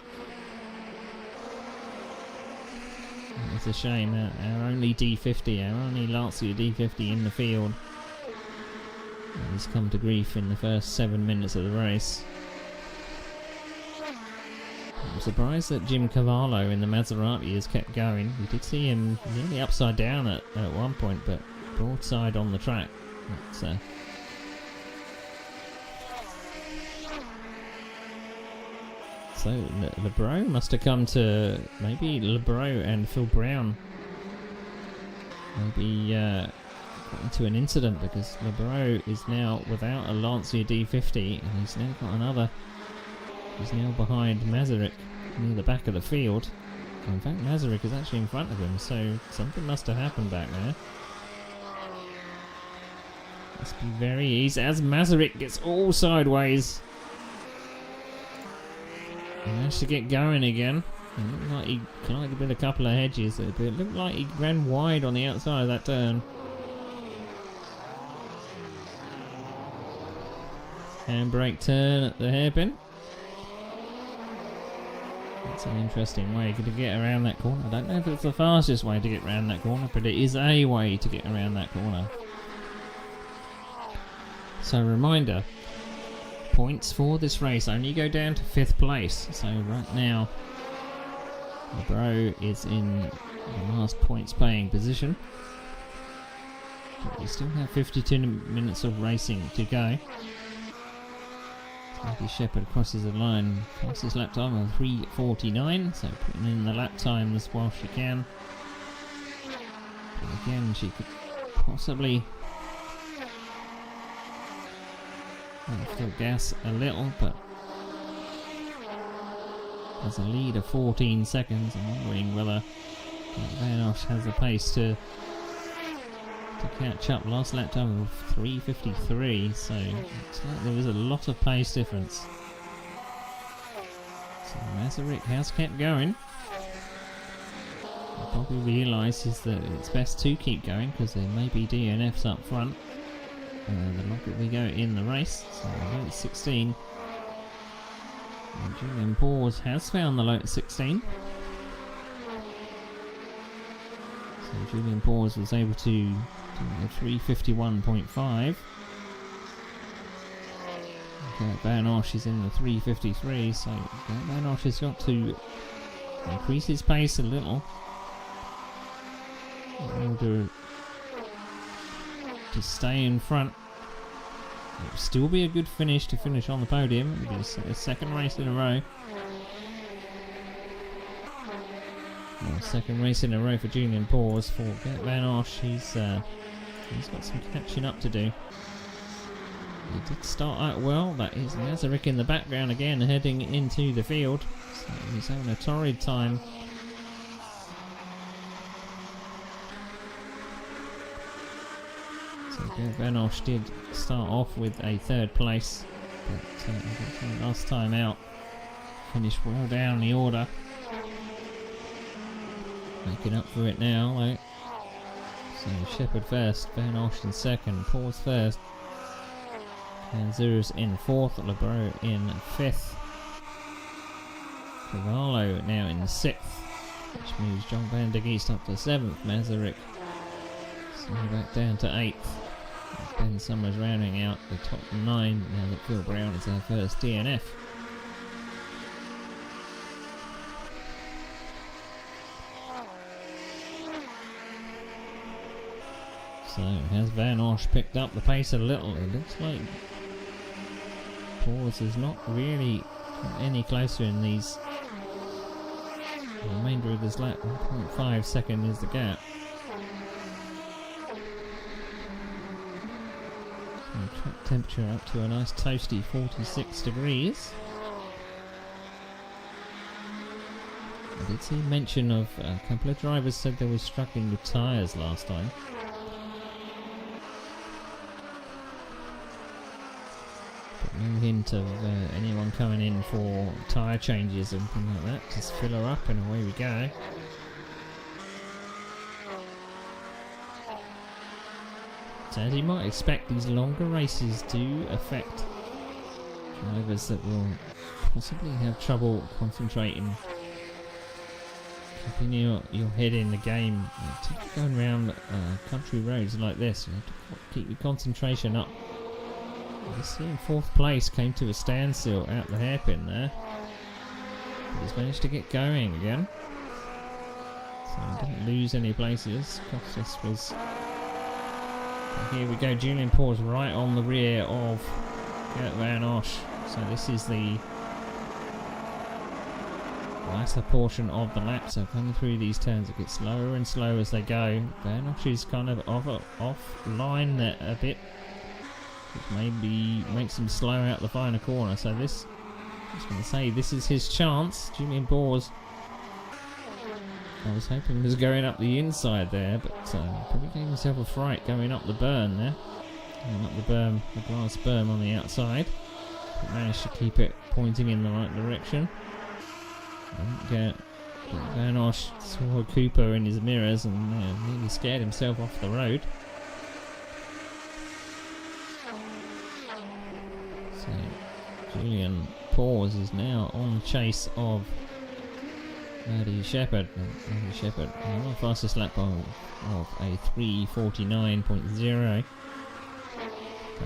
It's a shame. Our only D50, our only Lancia D50 in the field. And he's come to grief in the first 7 minutes of the race. I'm surprised that Jim Cavallo in the Maserati has kept going. We did see him nearly upside down at one point, but broadside on the track. So Lebreau must have come to... Maybe Lebreau and Phil Brown maybe got into an incident, because Lebreau is now without a Lancia D50, and he's now got another... He's now behind Masaryk near the back of the field. In fact, Masaryk is actually in front of him, so something must have happened back there. Must be very easy as Masaryk gets all sideways. He managed to get going again. It looked like he collided with a couple of hedges, but it looked like he ran wide on the outside of that turn. Handbrake turn at the hairpin. That's an interesting way to get around that corner. I don't know if it's the fastest way to get around that corner, but it is a way to get around that corner. So reminder, points for this race only go down to 5th place. So right now, the bro is in the last points paying position. But we still have 52 minutes of racing to go. Matthew Shepherd crosses the line, fastest lap time of 3:49, so putting in the lap times while she can. But again, she could possibly still gas a little, but there's a lead of 14 seconds. I'm wondering whether Van Osh has the pace to catch up. Last lap time of 3:53, so it's like there was a lot of pace difference. So Masaryk has kept going. He probably realises that it's best to keep going because there may be DNFs up front the longer we go in the race. So low 16. And Julian Pause has found the low 16. So Julian Pause was able to do a 3:51.5. Van Osh is in the 3:53, so Van Osh has got to increase his pace a little in order to stay in front. It will still be a good finish to finish on the podium. It'll be a second race in a row. Well, second race in a row for Julian Pause. For Van Osh, he's got some catching up to do. He did start out well. That is Masaryk in the background again, heading into the field. So he's having a torrid time. So Van Osh did start off with a 3rd place, but last time out finished well down the order. Making up for it now, though. So Shepherd first, Van Osh in 2nd, Pause 1st, Kanzur's in 4th, Lebro in 5th, Cavallo now in 6th, which moves John Van der Geest up to 7th, Masaryk so back down to 8th. Ben Summers rounding out the top 9 now that Phil Brown is our first DNF. So has Van Osh picked up the pace a little? It looks like Pause is not really any closer in these. The remainder of this lap, 1.5 second is the gap. So track temperature up to a nice toasty 46 degrees. I did see mention of a couple of drivers said they were struggling with tyres last time. No hint of anyone coming in for tyre changes and things like that. Just fill her up and away we go. So as you might expect, these longer races do affect drivers that will possibly have trouble concentrating, keeping your head in the game. Going around country roads like this, you have to keep your concentration up. You see in 4th place came to a standstill out the hairpin there. But he's managed to get going again. So he didn't lose any places. Costas was... Here we go, Julian Pause right on the rear of Gert Van Osh. So this is the latter portion of the lap. So coming through these turns, it gets slower and slower as they go. Van Osh is kind of off line there a bit, which maybe makes him slow out the final corner. So this, I was going to say, this is his chance. Julian Pause, I was hoping he was going up the inside there, but probably gave himself a fright going up the burn there. Going up the berm, the glass berm on the outside. But managed to keep it pointing in the right direction. Van Osh saw Cooper in his mirrors and nearly scared himself off the road. So Julian Paws is now on chase of Maddie Shepherd. Maddie Shepherd on the fastest lap of a 3:49.0.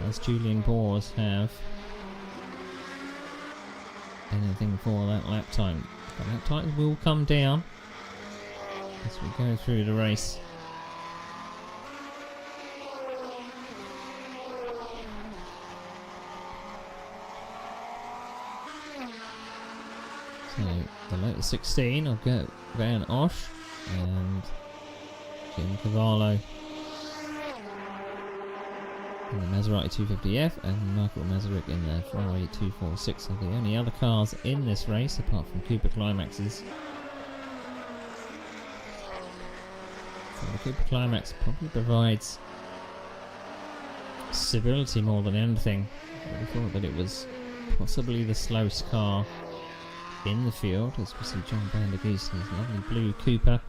Does Julian Paws have anything for that lap time? The lap time will come down as we go through the race. So the latest 16 I've got Van Osh and Jim Cavallo in the Maserati 250F and Michael Mazurek in the Ferrari 246 are the only other cars in this race apart from Cooper Climaxes. So the Cooper Climax probably provides stability more than anything. I thought that it was possibly the slowest car in the field, as we see John Vandergeest in his lovely blue Cooper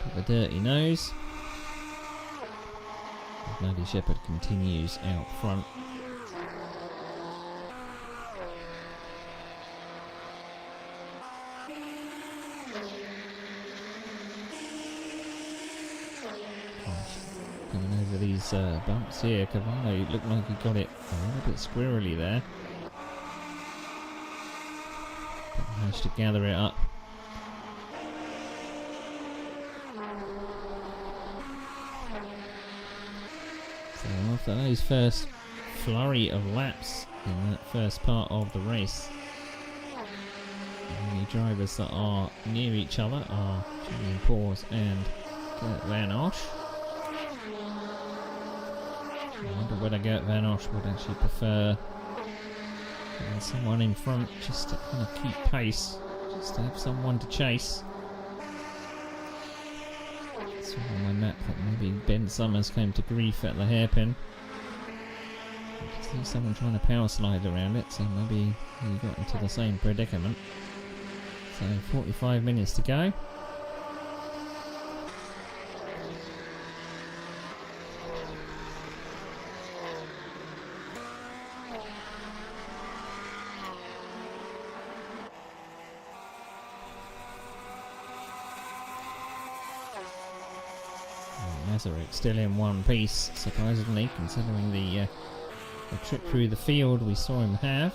with a dirty nose. Maddie Shepherd continues out front. Coming over these bumps here, Cavallo looked like he got it a little bit squirrely there. But managed to gather it up. So after those first flurry of laps in that first part of the race, the only drivers that are near each other are Julian Paws and Gert Van Osh. I wonder whether Gert Van Osh would actually prefer someone in front just to kind of keep pace, just to have someone to chase. Saw on my map that maybe Ben Summers came to grief at the hairpin. I could see someone trying to power slide around it, so maybe he got into the same predicament. So 45 minutes to go. Mazurek still in one piece, surprisingly, considering the trip through the field we saw him have.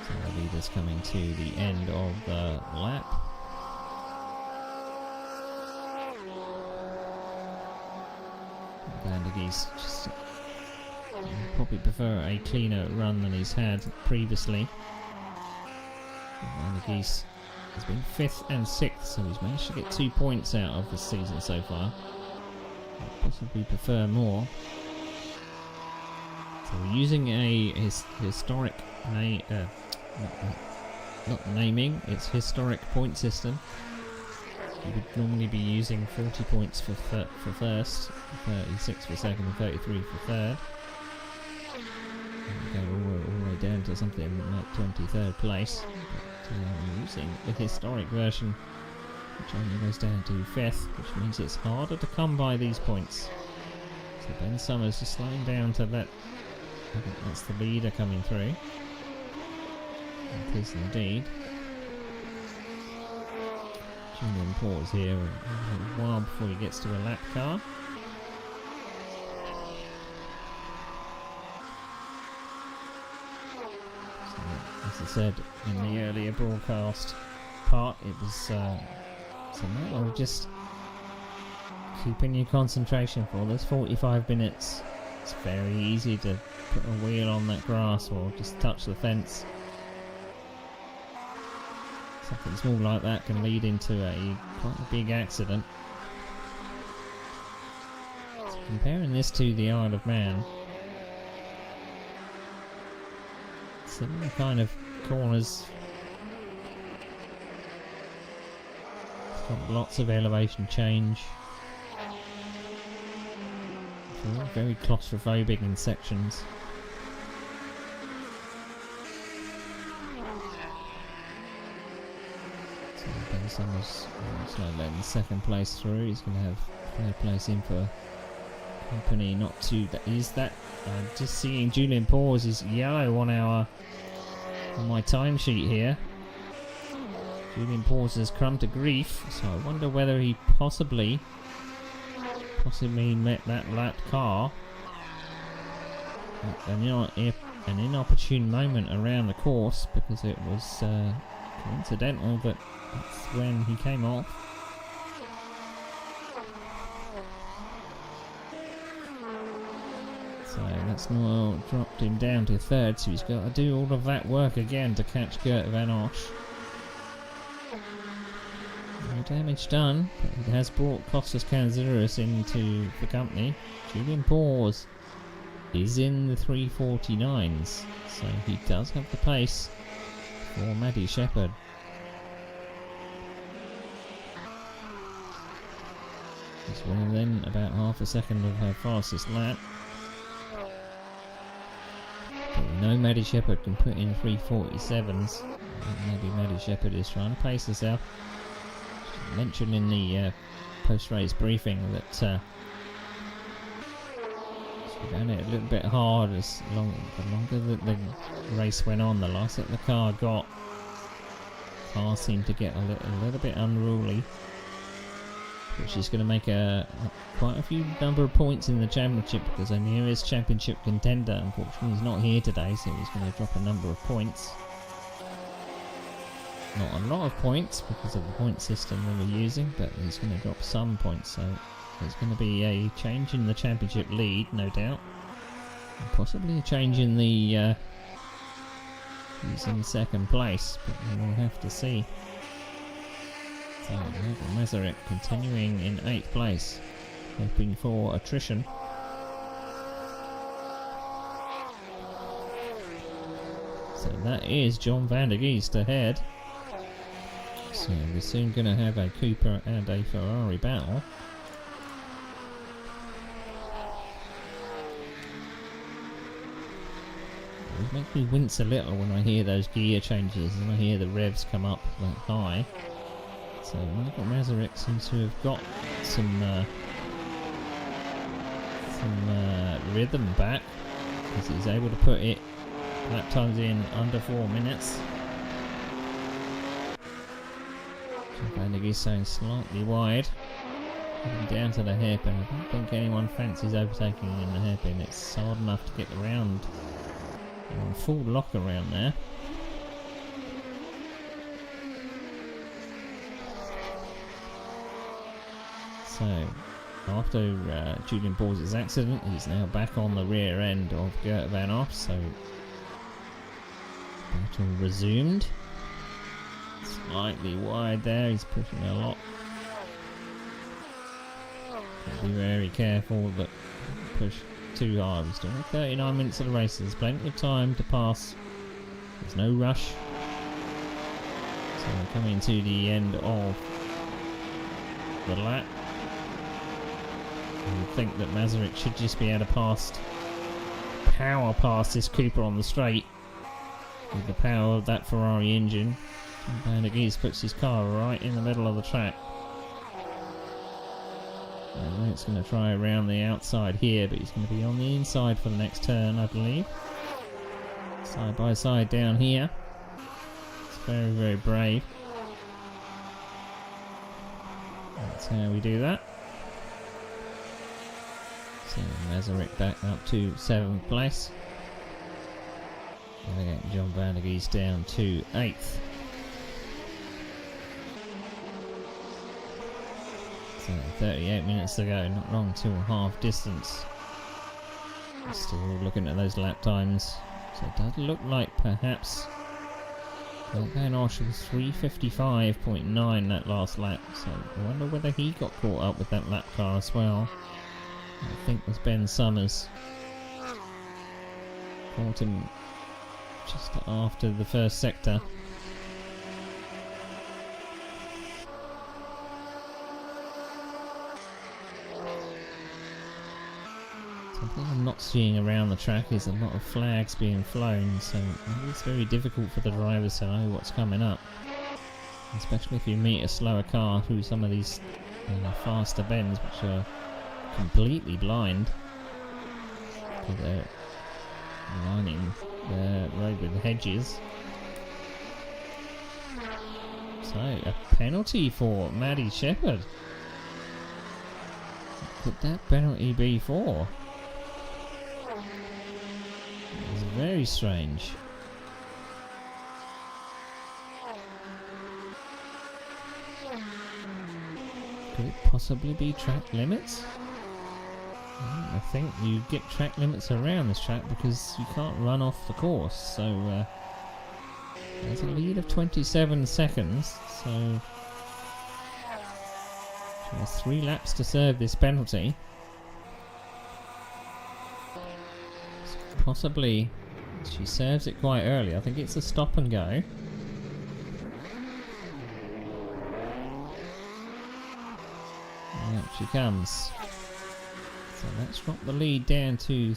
So the leader's coming to the end of the lap. Vandergeest just probably prefer a cleaner run than he's had previously. Vandergeest has been 5th and 6th, so he's managed to get 2 points out of the season so far. I'd possibly prefer more. So we're using a historic not naming, it's historic point system. You would normally be using 40 points for first, 36 for second and 33 for third. And go all the way down to something like 23rd place. But using the historic version, which only goes down to 5th, which means it's harder to come by these points. So Ben Summers is slowing down to let, I think that's the leader coming through. It is indeed. Julian Paws here a while before he gets to a lap car. So, as I said in the earlier broadcast part, it was a matter of just keeping your concentration for this 45 minutes. It's very easy to put a wheel on that grass or just touch the fence. Something small like that can lead into quite a big accident. So comparing this to the Isle of Man, similar kind of corners. It's got lots of elevation change. They're all very claustrophobic in sections. So Ben Summers looks like letting second place through. He's going to have third place in for company. Not too. That is that. Just seeing Julian Paws is yellow on my timesheet here. Julian Paws has come to grief, so I wonder whether he possibly met that lap car at an inopportune moment around the course, because it was coincidental that that's when he came off. So that's now dropped him down to third, so he's got to do all of that work again to catch Gert Van Osch. No damage done, but it has brought Costas Kanzouris into the company. Julian Paws is in the 349s, so he does have the pace for Maddie Shepherd. He's within about half a second of her fastest lap. But we know Maddie Shepherd can put in 347s. Maybe Maddie Shepherd is trying to pace herself. She mentioned in the post-race briefing that she found it a little bit hard the longer that the race went on, the lighter the car got. The car seemed to get a little bit unruly. But she's going to make quite a few number of points in the championship, because her nearest championship contender, unfortunately, is not here today, so he's going to drop a number of points. Not a lot of points because of the point system that we're using, but he's going to drop some points, so there's going to be a change in the championship lead, no doubt, and possibly a change in the who's in second place, but we'll have to see. So Mazurek continuing in 8th place, hoping for attrition. So that is John van der Geest ahead. So we're soon going to have a Cooper and a Ferrari battle. It makes me wince a little when I hear those gear changes and I hear the revs come up that high. So Michael Mazurek seems to have got some rhythm back, because he's able to put lap times in under 4 minutes. Van der Geest saying slightly wide, heading down to the hairpin. I don't think anyone fancies overtaking in the hairpin. It's hard enough to get around on full lock around there. So, after Julian Paws' accident, he's now back on the rear end of Gert Van Osch, so battle resumed. Slightly wide there, he's pushing a lot. Be very careful that push too hard. We're still at 39 minutes of the race, there's plenty of time to pass. There's no rush. So we're coming to the end of the lap. I would think that Mazurek should just be able to power past this Cooper on the straight with the power of that Ferrari engine. Van der Geest puts his car right in the middle of the track. And it's going to try around the outside here, but he's going to be on the inside for the next turn, I believe. Side by side down here. It's very, very brave. That's how we do that. So Mazurek back up to 7th place. And again, John Van der Geest down to 8th. So 38 minutes to go, not long till half distance. Still looking at those lap times. So it does look like perhaps Van Osch was 3:55.9 that last lap. So I wonder whether he got caught up with that lap car as well. I think it was Ben Summers. Caught him just after the first sector. not seeing around the track is a lot of flags being flown, so it's very difficult for the drivers to know what's coming up. Especially if you meet a slower car through some of these faster bends, which are completely blind. Because they're lining the road with hedges. So, a penalty for Maddie Shepherd. What could that penalty be for? It's very strange. Could it possibly be track limits? I think you get track limits around this track because you can't run off the course. So there's a lead of 27 seconds. So she has 3 laps to serve this penalty. So possibly she serves it quite early. I think it's a stop and go. And out she comes. So let's drop the lead down to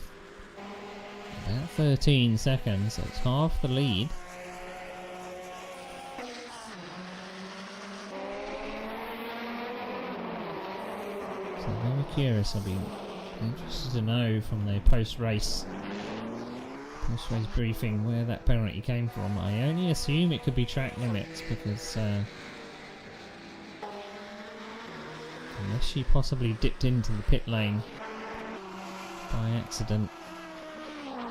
about 13 seconds. That's half the lead. So very curious. I'll be interested to know from the post-race briefing where that penalty came from. I only assume it could be track limits because unless she possibly dipped into the pit lane by accident,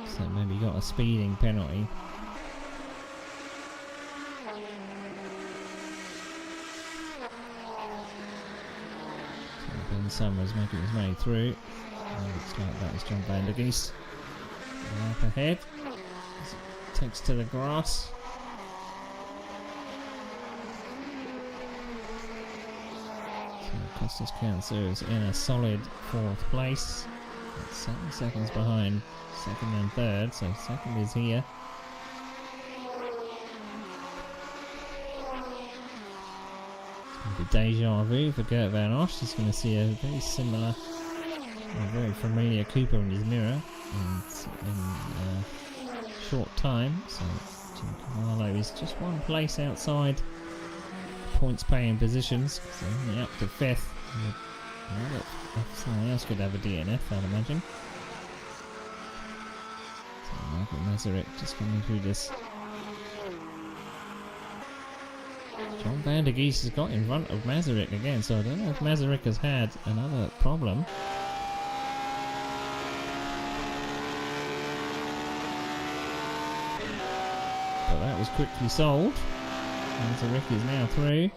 so maybe got a speeding penalty. So Ben Summers making his way through. Looks like that was John van der Geest. Up ahead, as it takes to the grass. So Costas Council is in a solid 4th place. 7 seconds behind second and third, so second is here. It's going to be deja vu for Gert Van Osch. He's going to see a very similar, a very familiar Cooper in his mirror in a short time. So Jim Cavallo is just 1 place outside points paying positions, so only up to 5th. If someone else could have a DNF, I'd imagine. So Michael Mazurek just coming through this. John van der Geest has got in front of Mazurek again, so I don't know if Mazurek has had another problem. But that was quickly solved. Mazurek is now through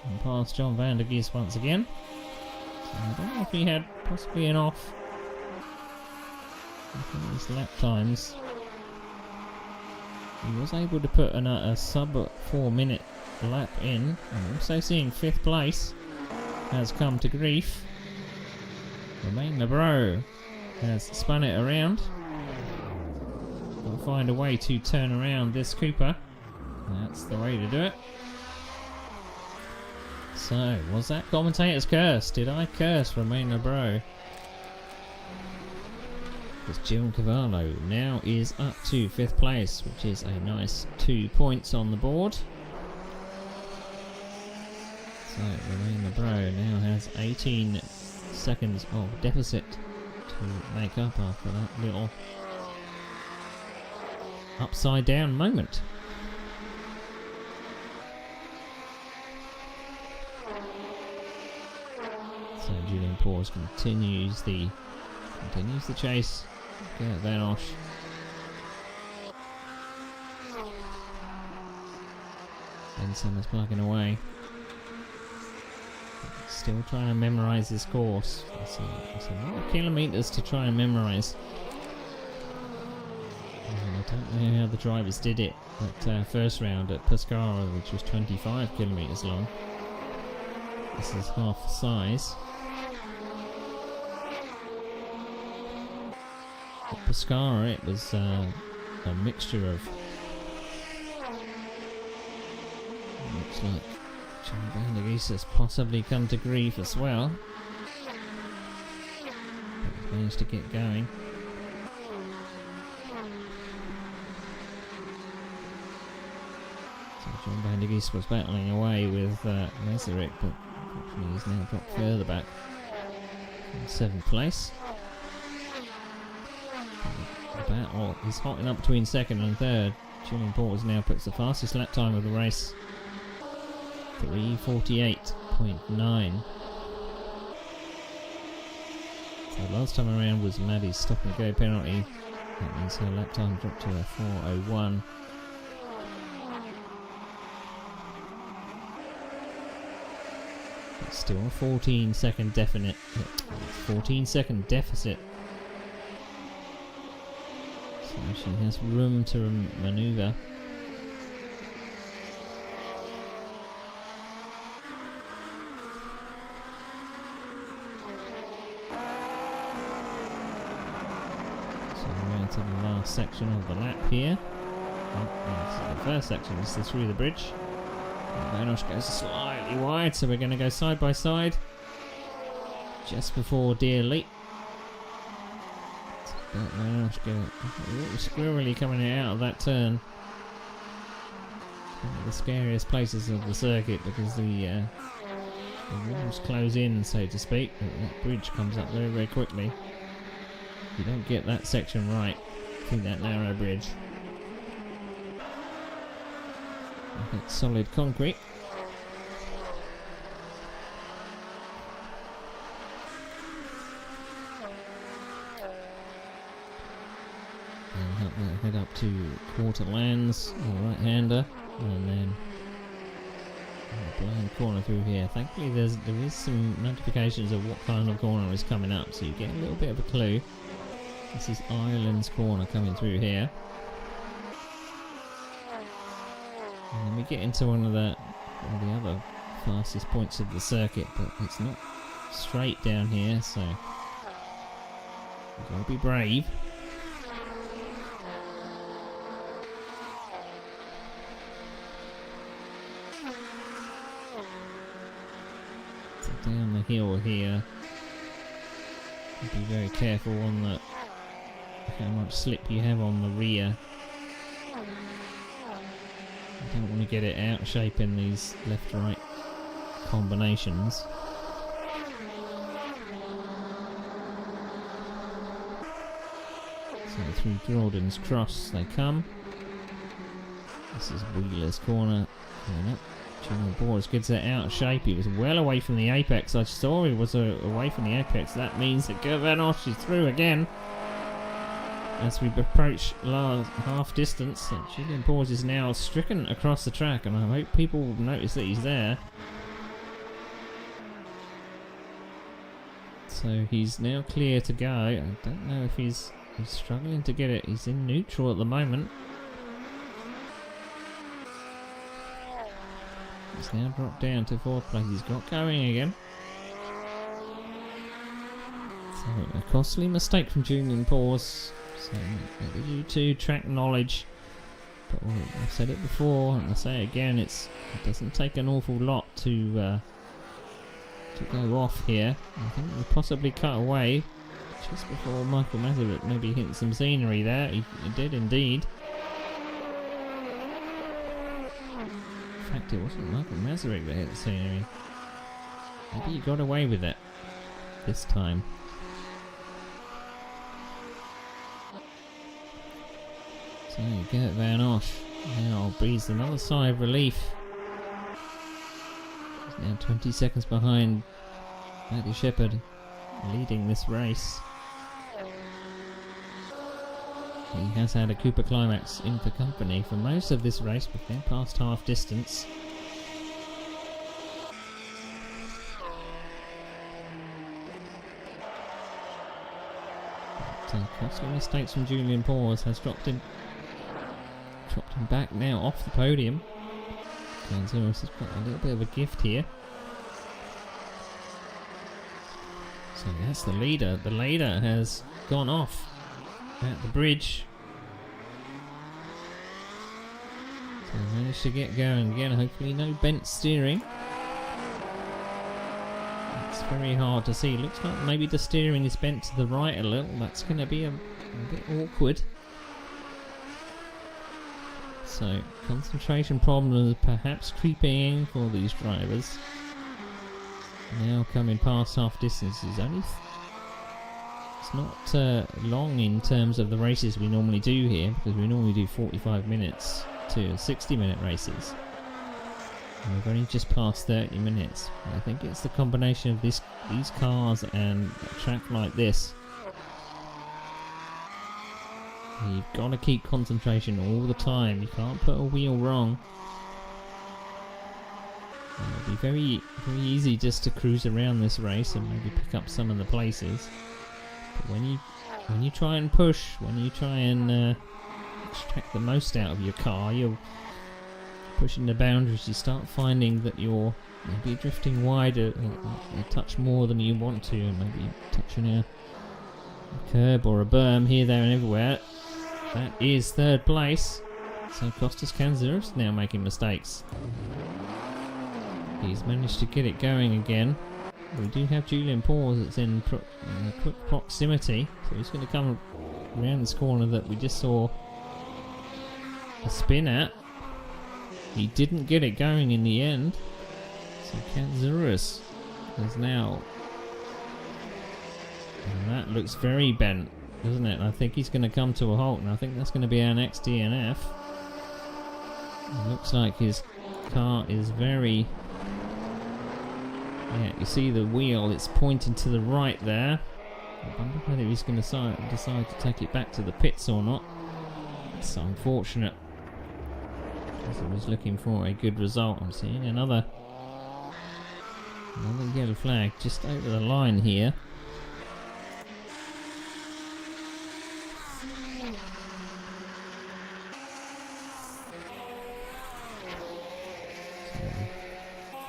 and past John van der Geest once again. I don't know if he had possibly an off in these lap times. He was able to put a sub 4 minute lap in. I'm also seeing 5th place has come to grief. Romain Lebro has spun it around. We'll find a way to turn around this Cooper. That's the way to do it. So, was that commentator's curse? Did I curse Romain Lebro? Because Jim Cavallo now is up to 5th place, which is a nice 2 points on the board. So, Romain Lebro now has 18 seconds of deficit to make up after that little upside down moment. So Julian Pors continues the chase. Gert Van Osch. Ben Summers plugging away. Still trying to memorise this course. It's a lot of kilometres to try and memorise. I don't know how the drivers did it at first round at Pescara, which was 25 kilometres long. This is half the size. At Pescara it was a mixture of... Looks like John van der Geest has possibly come to grief as well. But he's managed to get going. So John Vandergeest was battling away with Masaryk, but unfortunately he's now dropped further back from 7th place. The battle is hotting up between 2nd and 3rd. Julian Porters now puts the fastest lap time of the race, 3:48.9. So last time around was Maddie's stop and go penalty. That means her lap time dropped to a 4:01. It's still a 14-second deficit. So she has room to manoeuvre. So we're into the last section of the lap here. The first section is through the bridge. Vanosh goes slightly wide, so we're going to go side by side just before Deer Leap. Vanosh go a little squirrely coming out of that turn. One of the scariest places of the circuit because the walls close in, so to speak. That bridge comes up very, very quickly. You don't get that section right through that narrow bridge. It's solid concrete. And head up to Quarterlands, the right-hander, and then a blind corner through here. Thankfully there is some notifications of what kind of corner is coming up, so you get a little bit of a clue. This is Ireland's corner coming through here. And then we get into one of the other fastest points of the circuit, but it's not straight down here, so you've got to be brave. So down the hill here, be very careful on how much slip you have on the rear. I don't want to get it out shape in these left-right combinations. So through Jordan's Cross they come. This is Wheeler's corner coming up. Julian Porters gets it out of shape. He was well away from the apex. I saw he was away from the apex. That means that Vanosh is through again. As we approach last half distance, Julian Porters is now stricken across the track, and I hope people notice that he's there. So he's now clear to go. I don't know if he's struggling to get it. He's in neutral at the moment. He's now dropped down to 4th place. He's got going again. So a costly mistake from Julian Porters. So maybe due to track knowledge, but I've said it before and I'll say it again, it doesn't take an awful lot to go off here. I think we'll possibly cut away just before Michael Masaryk maybe hit some scenery there. He did indeed. In fact, it wasn't Michael Masaryk that hit the scenery. Maybe he got away with it this time. So Gert Vanosh now breathes another sigh of relief. He's now 20 seconds behind Matty Shepherd, leading this race. He has had a Cooper Climax in for company for most of this race, but now past half distance. But, costly mistakes from Julian Porters has dropped him back now off the podium. Kanzuris has got a little bit of a gift here. So that's the leader. The leader has gone off at the bridge. So managed to get going again. Hopefully no bent steering. It's very hard to see. Looks like maybe the steering is bent to the right a little. That's going to be a bit awkward. So concentration problems perhaps creeping in for these drivers. Now coming past half distance is only it's not long in terms of the races we normally do here, because we normally do 45 minutes to 60-minute races. And we've only just passed 30 minutes. I think it's the combination of these cars and a track like this. You've got to keep concentration all the time. You can't put a wheel wrong. It'll be very, very easy just to cruise around this race and maybe pick up some of the places. But when you try and push, when you try and extract the most out of your car, you're pushing the boundaries. You start finding that you're maybe drifting wider, a touch more than you want to, and maybe touching a curb or a berm here, there, and everywhere. That is third place. So Costas Kanzouris now making mistakes. He's managed to get it going again. We do have Julian Paws that's in quick proximity, so he's going to come around this corner that we just saw a spin at. He didn't get it going in the end, so Kanzouris is now, and that looks very bent, doesn't it? I think he's going to come to a halt, and I think that's going to be our next DNF. It looks like his car is very... Yeah, you see the wheel, it's pointing to the right there. I wonder whether he's going to decide to take it back to the pits or not. It's unfortunate, because he was looking for a good result. I'm seeing another yellow flag just over the line here.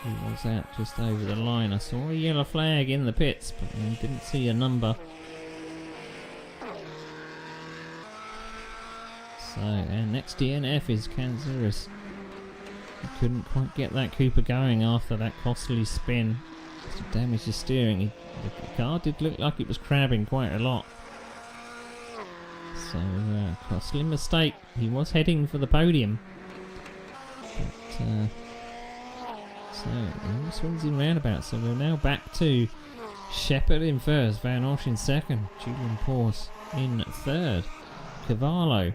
He was out just over the line. I saw a yellow flag in the pits, but I didn't see a number. So, and next DNF is Kanzouris. He couldn't quite get that Cooper going after that costly spin. Just to damage the steering. The car did look like it was crabbing quite a lot. So, costly mistake. He was heading for the podium. But, so, he swings in roundabout. So we're now back to Shepherd in first, Van Osh in second, Julian Paws in third. Cavallo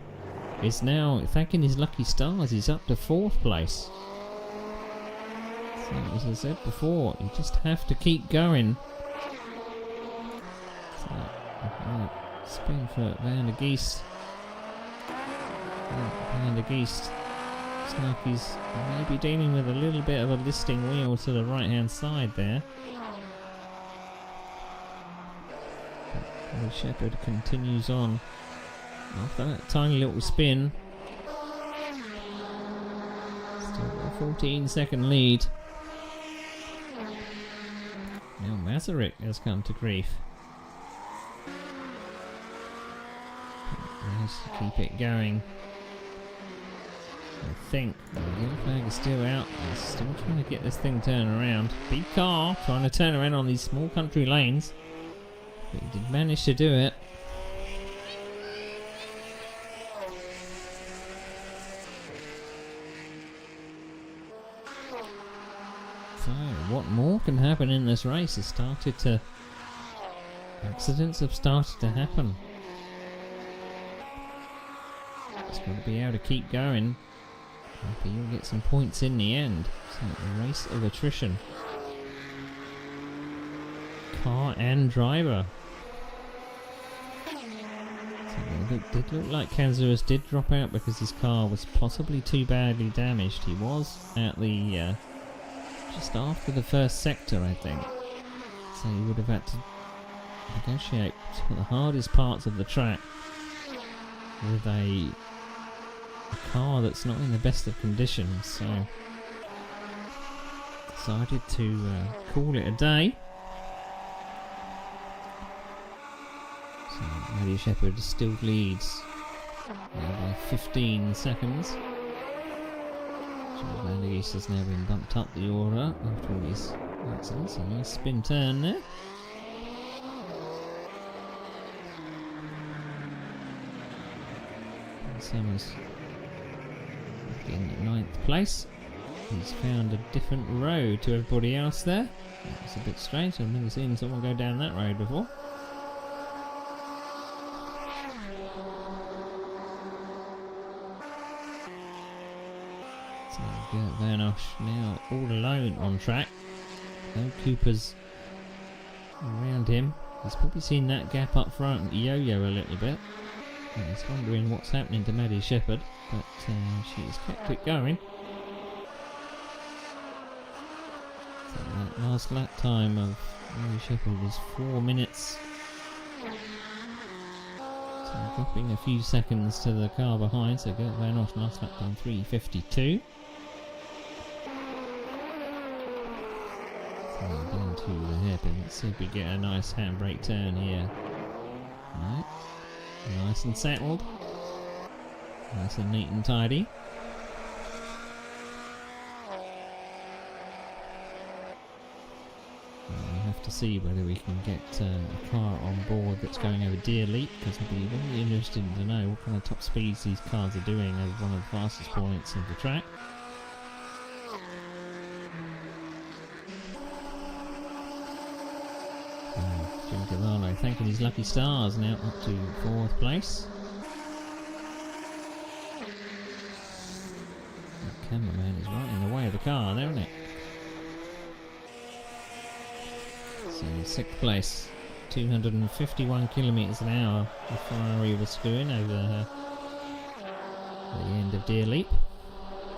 is now thanking his lucky stars. He's up to fourth place. So, as I said before, you just have to keep going. So, spin for Van der Geest. Van der Geest. Looks like he's maybe dealing with a little bit of a listing wheel to the right hand side there. But Shepherd continues on after that tiny little spin. Still a 14-second lead. Now Masaryk has come to grief. Nice to keep it going. I think the yellow flag is still out. He's still trying to get this thing turned around. Big car trying to turn around on these small country lanes. But he did manage to do it. So, what more can happen in this race? Accidents have started to happen. It's got to be able to keep going. Maybe you'll get some points in the end. So, a race of attrition. Car and driver. So it did look like Kanzouris did drop out because his car was possibly too badly damaged. He was at the just after the first sector, I think. So he would have had to negotiate some of the hardest parts of the track with a car that's not in the best of conditions. So decided to call it a day. So Matty Shepherd still leads now by 15 seconds. Van der Geest has now been bumped up the order after all his accidents. A nice spin turn there. And Summers 8th place. He's found a different road to everybody else there. That's a bit strange. I've never seen someone go down that road before. So Gert Van Osch now all alone on track. No Coopers around him. He's probably seen that gap up front yo-yo a little bit. And he's wondering what's happening to Maddie Shepherd, but she's kept it going. So that last lap time of Maddie Shepherd was 4 minutes. So dropping a few seconds to the car behind, so Gert Van Osch last lap time 3:52. Down to the hairpin. Let's see if we get a nice handbrake turn here. Right. Nice and settled. Nice and neat and tidy. We have to see whether we can get a car on board that's going over Deer Leap, because it'll be very interesting to know what kind of top speeds these cars are doing over one of the fastest points of the track. Jim Cavallo thanking his lucky stars, now up to 4th place. The cameraman is right in the way of the car there, isn't it? So 6th place, 251 kilometres an hour the Ferrari was doing over the end of Deer Leap.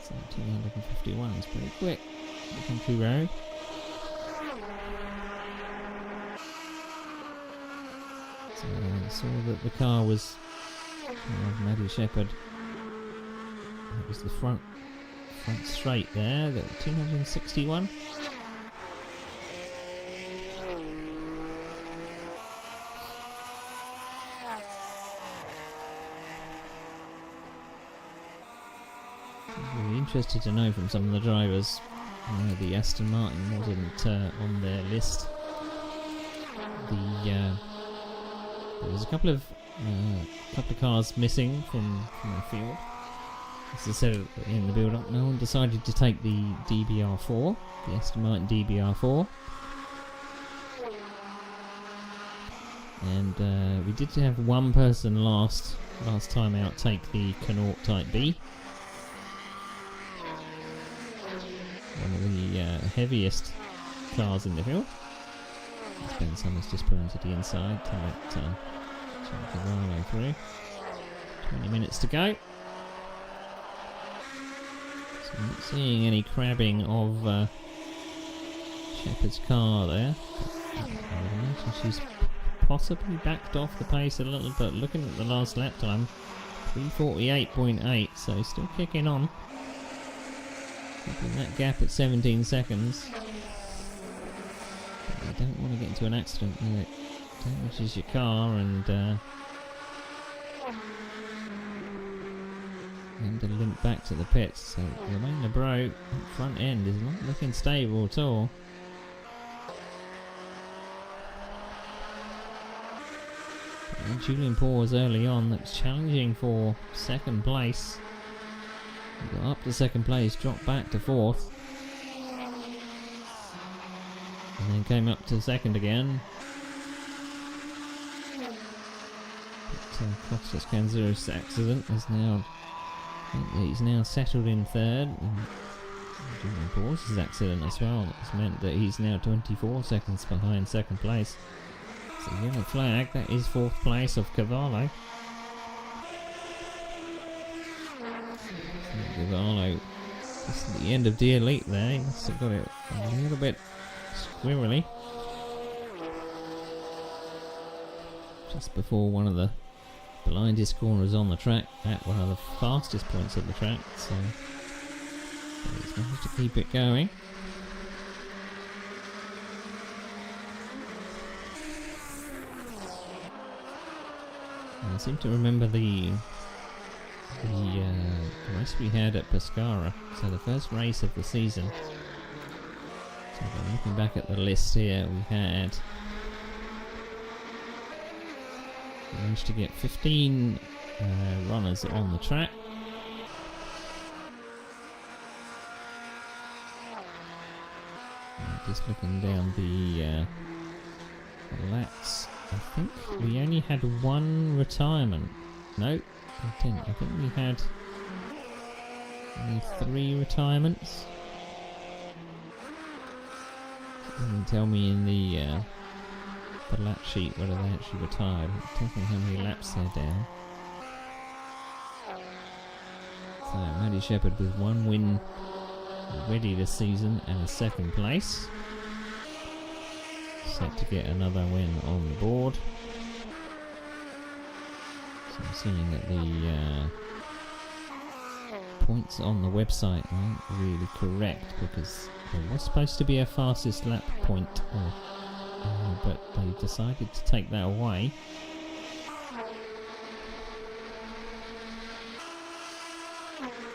So 251 is pretty quick. The country road. I saw that the car was Maddie Shepherd. It was the front straight there, the 261. I'm really interested to know from some of the drivers. The Aston Martin wasn't on their list. There was a couple of cars missing from the field. As I said in the build-up, no one decided to take the DBR4, the Aston Martin DBR4. And we did have one person last time out take the Connaught Type B. One of the heaviest cars in the field. Ben Summers just put into the inside to let Jim Cavallo through. 20 minutes to go. So I'm not seeing any crabbing of Shepherd's car there. I would imagine she's possibly backed off the pace a little, but looking at the last lap time, 3:48.8, so still kicking on. Keeping that gap at 17 seconds. But you don't want to get into an accident where it damages your car and to limp back to the pits. So Romain Lebreau front end is not looking stable at all. And Julian Paws early on that was challenging for second place. He got up to second place, dropped back to fourth, and then came up to second again. But Costas Kanzuris' accident is now, he's now settled in third. And Julian Paws' accident as well has meant that he's now 24 seconds behind second place. So yellow flag, that is fourth place of Cavallo. Cavallo, just at the end of Deer Leap there, he must have got it a little bit squirrely. Just before one of the blindest corners on the track, at one of the fastest points of the track, so he's managed to keep it going. I seem to remember the race we had at Pescara, so the first race of the season. So looking back at the list here, we managed to get 15 runners on the track. just looking down the laps. I think we only had one retirement. No, I didn't. I think we had only 3 retirements. It doesn't tell me in the lap sheet whether they actually retired. It tells me how many laps they're down. So Maddie Shepherd with 1 win already this season and a 2nd place. Set to get another win on the board. So I'm seeing that the points on the website aren't really correct, because there was supposed to be a fastest lap point, but they decided to take that away.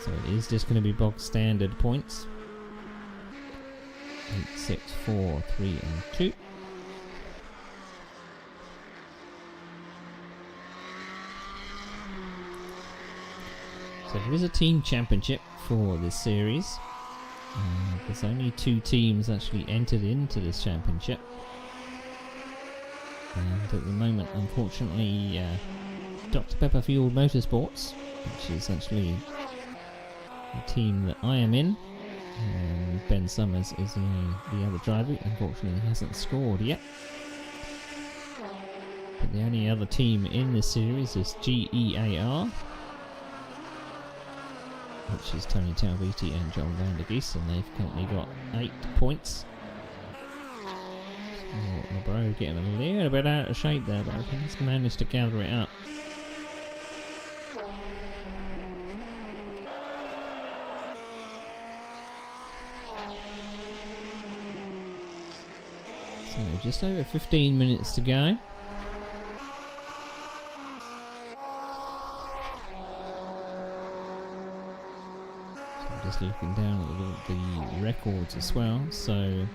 So it is just going to be bog standard points. 8, 6, 4, 3 and 2. So there is a team championship for this series. There's only 2 teams actually entered into this championship. And at the moment, unfortunately, Dr. Pepper Fuel Motorsports, which is actually the team that I am in, and Ben Summers is the other driver, unfortunately hasn't scored yet. But the only other team in this series is GEAR, which is Tony Talviti and John Van der Geest, and they've currently got 8 points. Oh, LeBro getting a little bit out of shape there, but I think he's managed to gather it up. So just over 15 minutes to go. Just looking down at the records as well. So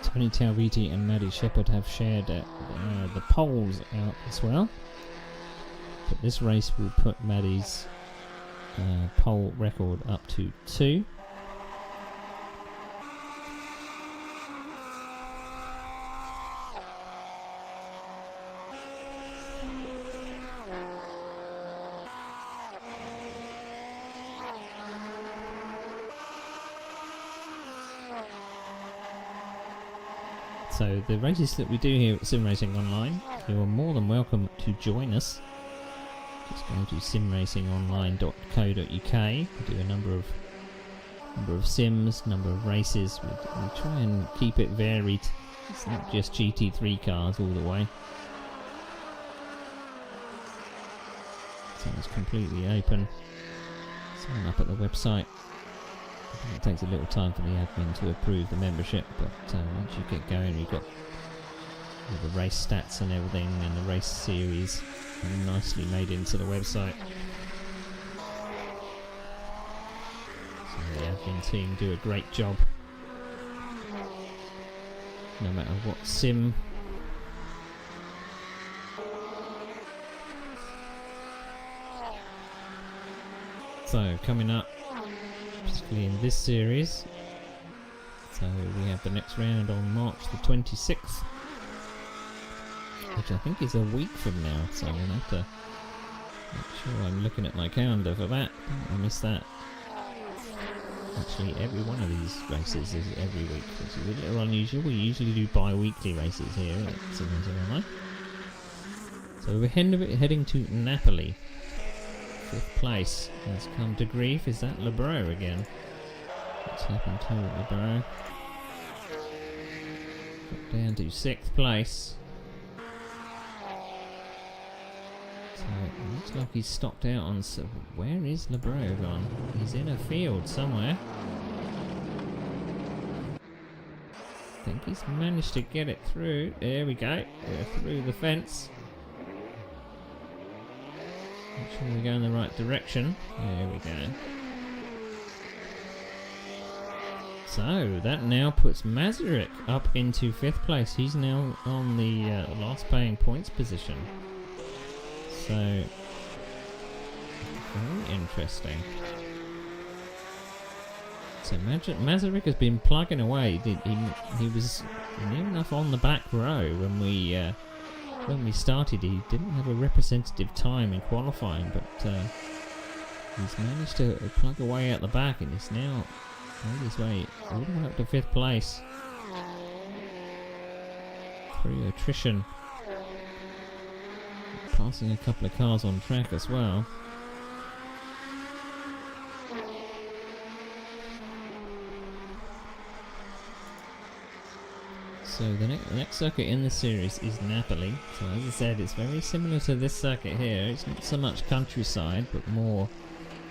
Tony Talviti and Maddie Shepherd have shared the poles out as well. But this race will put Maddie's pole record up to 2. So the races that we do here at Sim Racing Online, you are more than welcome to join us. Just go to simracingonline.co.uk. We do a number of sims, number of races. We try and keep it varied. It's not just GT3 cars all the way. So it's completely open. Sign up at the website. It takes a little time for the admin to approve the membership, but once you get going, you've got all the race stats and everything, and the race series nicely made into the website. So the admin team do a great job, no matter what sim. So coming up, particularly in this series, so we have the next round on March the 26th, which I think is a week from now, so I'm going to have to make sure I'm looking at my calendar for that. I missed that. Actually, every one of these races is every week, which is a little unusual. We usually do bi-weekly races here at Sim Racing Online. So we're heading to Napoli. 5th place has come to grief. Is that LeBro again? What's happened to LeBro? Got down to 6th place. So it looks like he's stopped out on. So where is LeBro gone? He's in a field somewhere. I think he's managed to get it through. There we go. Through the fence. Make sure we go in the right direction. There we go. So that now puts Masaryk up into 5th place. He's now on the last paying points position. So very interesting. So Masaryk has been plugging away. He was near enough on the back row when we started. He didn't have a representative time in qualifying, but he's managed to plug away at the back, and he's now made his way all the way up to 5th place through attrition, passing a couple of cars on track as well. So the next circuit in the series is Napoli. So as I said, it's very similar to this circuit here. It's not so much countryside, but more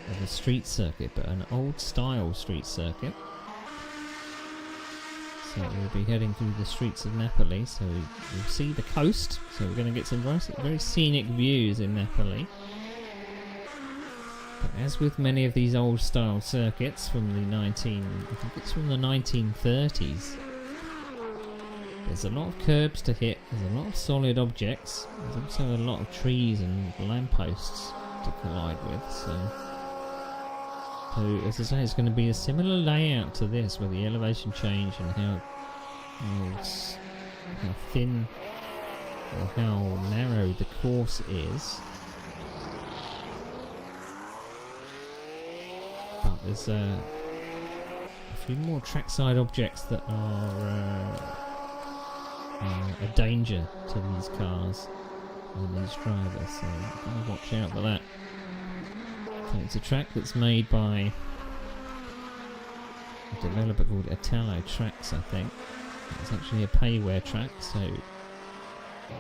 of a street circuit, but an old style street circuit. So we'll be heading through the streets of Napoli. So we'll see the coast. So we're going to get some very scenic views in Napoli. But as with many of these old style circuits from the I think it's from the 1930s. There's a lot of curbs to hit, there's a lot of solid objects, there's also a lot of trees and lampposts to collide with, so as I say, it's going to be a similar layout to this, with the elevation change and how thin or how narrow the course is. But there's a few more trackside objects that are a danger to these cars and these drivers, so you've got to watch out for that. So it's a track that's made by a developer called Italo Tracks, I think. It's actually a payware track, so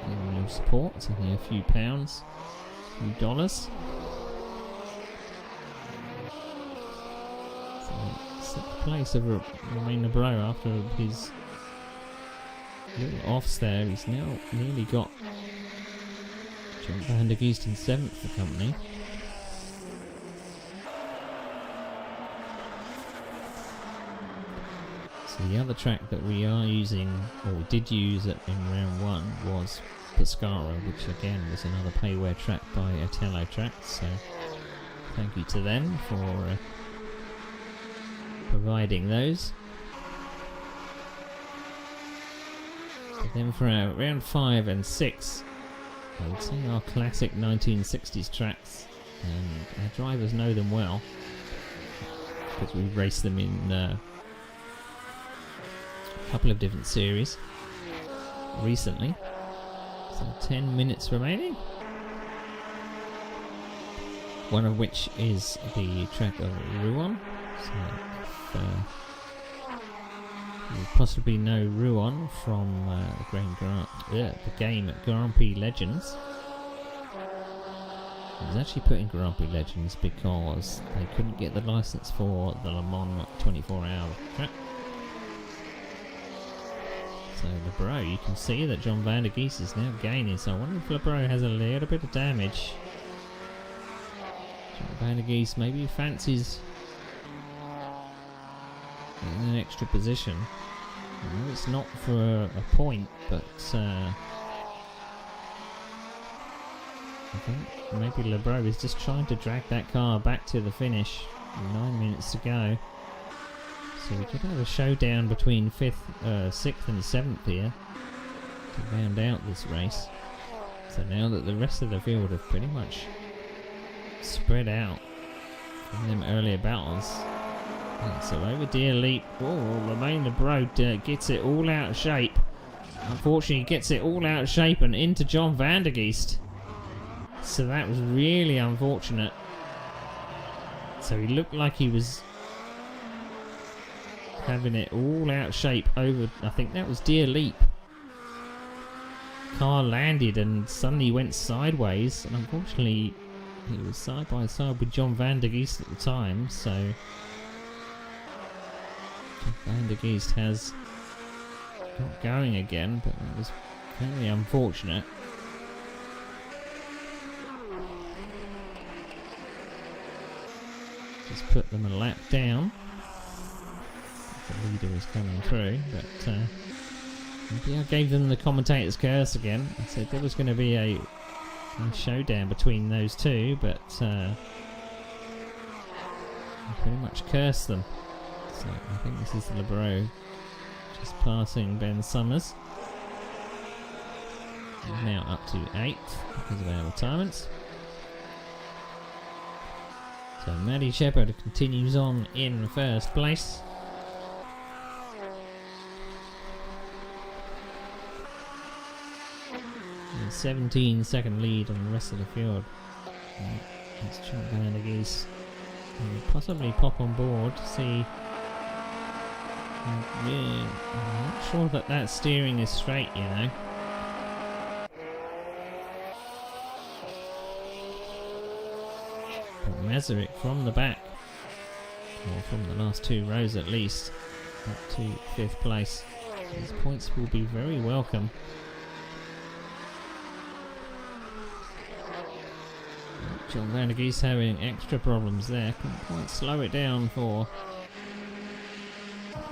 no support. It's only a few pounds, a few dollars. So sixth place of Romain Lebrow after his little offs there. He's now nearly got John van der Geest in 7th for company. So the other track that we are using, or we did use in round 1, was Pescara, which again was another payware track by Italo Tracks, so thank you to them for providing those. But then for round 5 and 6, I would say our classic 1960s tracks, and our drivers know them well because we've raced them in a couple of different series recently. So 10 minutes remaining, one of which is the track of Rouen. So you possibly know Rouen from the game at Grand Prix Legends. It was actually put in Grand Prix Legends because they couldn't get the license for the Le Mans 24-hour track. So Lebrow, you can see that John van der Geest is now gaining, so I wonder if Lebrow has a little bit of damage. John van der Geest maybe fancies in an extra position. I know it's not for a point, but I think maybe Lebrow is just trying to drag that car back to the finish. 9 minutes to go. So we could have a showdown between 5th, 6th and 7th here to round out this race. So now that the rest of the field have pretty much spread out from them earlier battles. So over Deer Leap, Romain Lebrow gets it all out of shape. Unfortunately, gets it all out of shape and into John van der Geest. So that was really unfortunate. So he looked like he was having it all out of shape over, I think that was Deer Leap. Car landed and suddenly went sideways, and unfortunately he was side by side with John van der Geest at the time, so Van der Geest has got going again, but that was very unfortunate. Just put them a lap down. The leader is coming through, but maybe I gave them the commentator's curse again. I said there was going to be a showdown between those two, but I pretty much cursed them. So I think this is Lebro just passing Ben Summers. Now up to 8th because of our retirements. So Maddie Shepherd continues on in first place. And 17-second lead on the rest of the field. It's John Van der Geest. Possibly pop on board to see. Yeah, I'm not sure that steering is straight, you know. But Masaryk from the back, or from the last 2 rows at least, up to 5th place. These points will be very welcome. John Van der Geest having extra problems there. Couldn't quite slow it down for.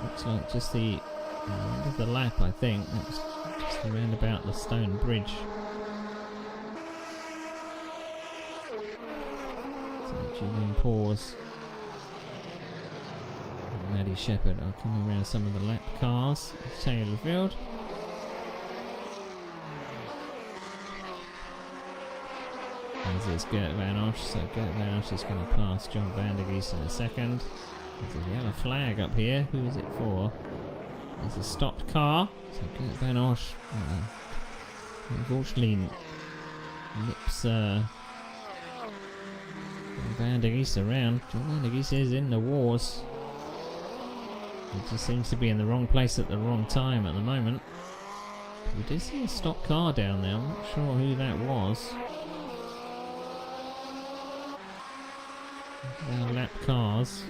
Looks like just the end of the lap, I think. That was just around about the stone bridge. So Julian Pause and Maddie Shepherd are coming around some of the lap cars. Tail of the field. As is Gert Van Osch, so Gert Van Osch is going to pass John Van der Geest in a second. There's a yellow flag up here. Who is it for? There's a stopped car. So Gert Van Osch unfortunately nips Van der Geest around. John Van der Geest is in the wars. He just seems to be in the wrong place at the wrong time at the moment. We did see a stopped car down there. I'm not sure who that was. Lap cars.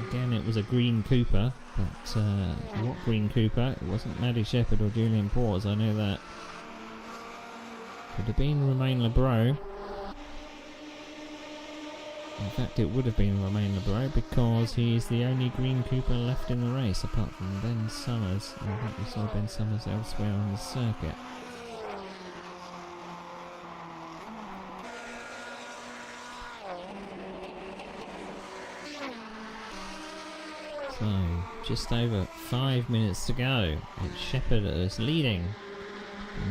Again, it was a green Cooper, but what green Cooper? It wasn't Maddie Shepherd or Julian Pause, I know that. Could have been Romain Lebro. In fact, it would have been Romain Lebro because he's the only green Cooper left in the race, apart from Ben Summers. I think we saw Ben Summers elsewhere on the circuit. So, just over 5 minutes to go. It's Shepherd is leading.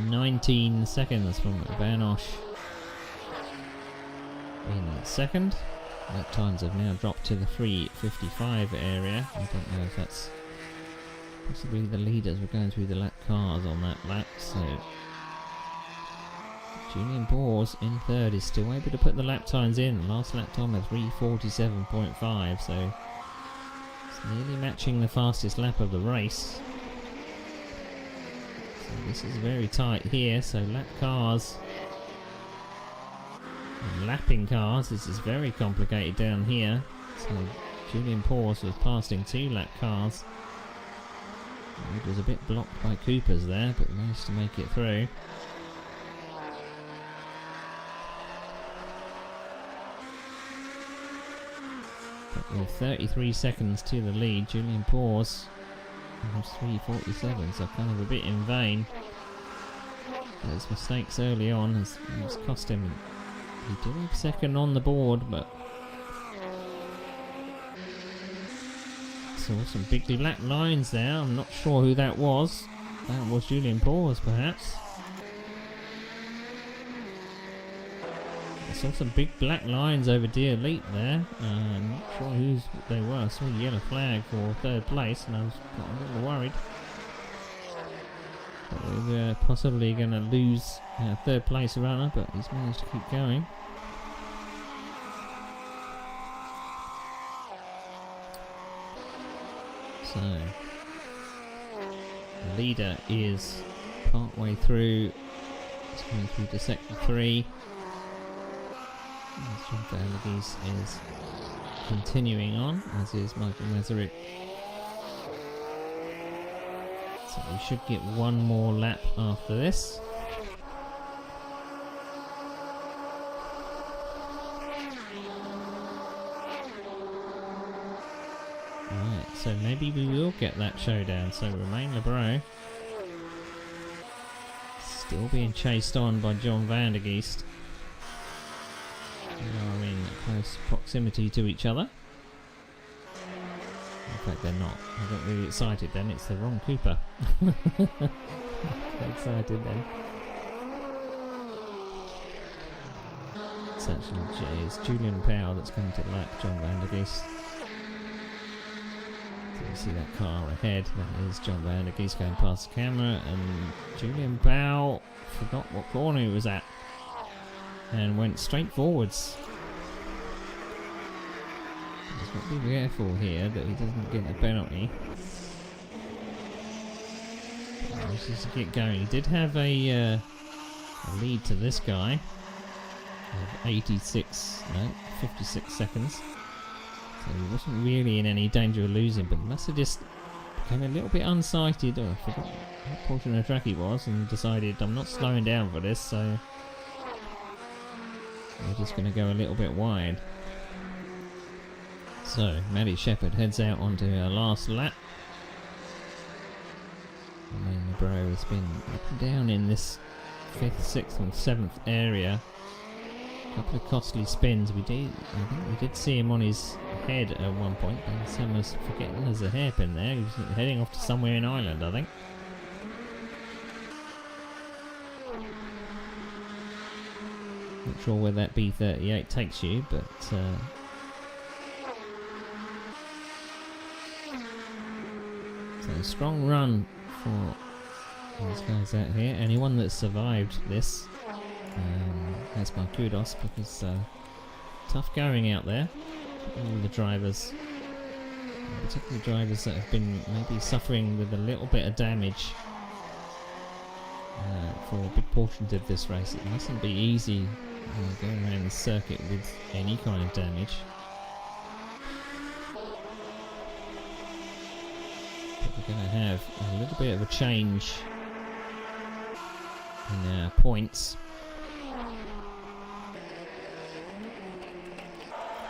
19 seconds from Van Osch in second. Lap times have now dropped to the 3:55 area. I don't know if that's possibly the leaders were going through the lap cars on that lap. So, Julian Pause in third is still able to put the lap times in. Last lap time of 3:47.5. So. Nearly matching the fastest lap of the race. So this is very tight here, so lap cars and lapping cars, this is very complicated down here. So Julian Pause was passing 2 lap cars. It was a bit blocked by Coopers there, but managed to make it through. With 33 seconds to the lead, Julian Pause was 3:47, so kind of a bit in vain. Those mistakes early on has cost him. He did have second on the board, but saw some big lap lines there. I'm not sure who that was. That was Julian Pause, perhaps. I saw some big black lines over Dear Elite there. I'm not sure who they were. I saw a yellow flag for 3rd place and I was a little worried. But we're possibly going to lose our 3rd place runner, but he's managed to keep going. So, the leader is part way through. He's coming through to sector 3. John Van der Geest is continuing on, as is Michael Masaryk. So we should get one more lap after this. Right, so maybe we will get that showdown. So Romain Lebro still being chased on by John Van der Geest. They are in close proximity to each other. In fact, they're not. I got really excited then. It's the wrong Cooper. Excited then. It's actually it's Julian Powell that's coming to the lap, John Van der Geest. So you see that car ahead, that is John Van der Geest going past the camera, and Julian Powell forgot what corner he was at and went straight forwards. He's got to be careful here that he doesn't get a penalty. Let's just get going. He did have a lead to this guy of 56 seconds. So he wasn't really in any danger of losing, but he must have just become a little bit unsighted, or I forgot what portion of the track he was, and decided I'm not slowing down for this, so we're just going to go a little bit wide. So Maddie Shepherd heads out onto her last lap. And then the bro has been up and down in this 5th, 6th and 7th area. A couple of costly spins. I think we did see him on his head at one point. Ben Summers forgetting there's a hairpin there. He was heading off to somewhere in Ireland, I think. Not sure where that B38 takes you, but so a strong run for these guys out here. Anyone that survived this has my kudos, because tough going out there. All the drivers, particularly drivers that have been maybe suffering with a little bit of damage for big portions of this race. It mustn't be easy going around the circuit with any kind of damage. But we're going to have a little bit of a change in our points.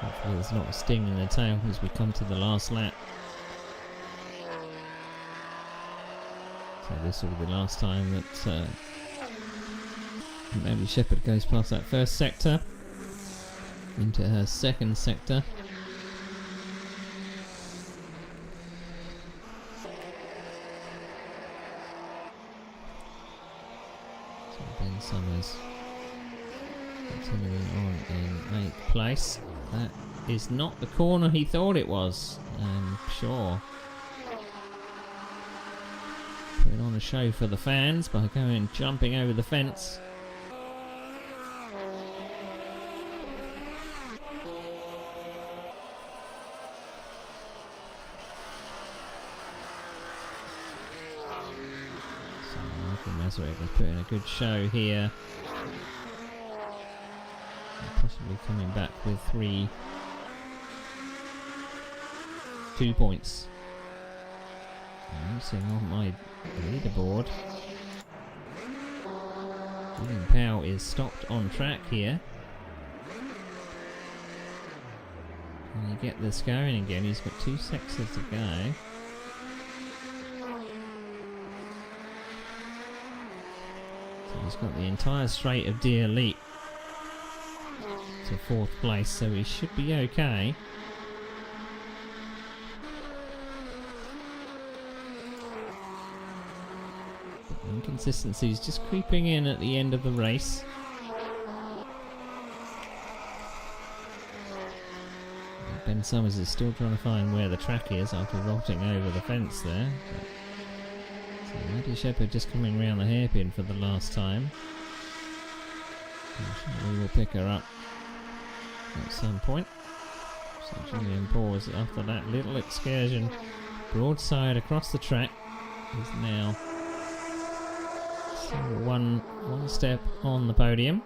Hopefully there's not a sting in the tail as we come to the last lap. So this will be the last time that Maddie Shepherd goes past that first sector into her second sector. So Ben Summers continuing on in 8th place. That is not the corner he thought it was, I'm sure. Putting on a show for the fans by jumping over the fence. So Michael Mazurek was putting a good show here. Possibly coming back with 2 points. I'm seeing on my leaderboard, Julian Powell is stopped on track here. Can he get this going again? He's got 2 sectors to go. So he's got the entire straight of Deer Leap to 4th place, so he should be okay. But inconsistencies just creeping in at the end of the race. Ben Summers is still trying to find where the track is after rotting over the fence there. So Maddie Shepherd just coming round the hairpin for the last time. I'm sure we will pick her up at some point. So Julian Paws, after that little excursion broadside across the track, is now still one step on the podium.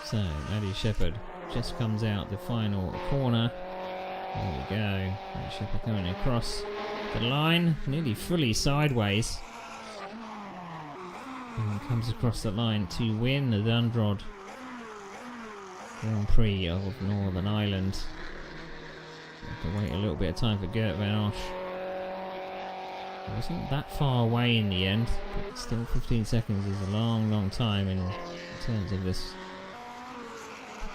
So Maddie Shepherd just comes out the final corner. There we go. Maddie Shepherd coming across the line, nearly fully sideways, and comes across the line to win the Dundrod Grand Prix of Northern Ireland. Have to wait a little bit of time for Gert Van Osch wasn't that far away in the end, but still 15 seconds is a long time in terms of this.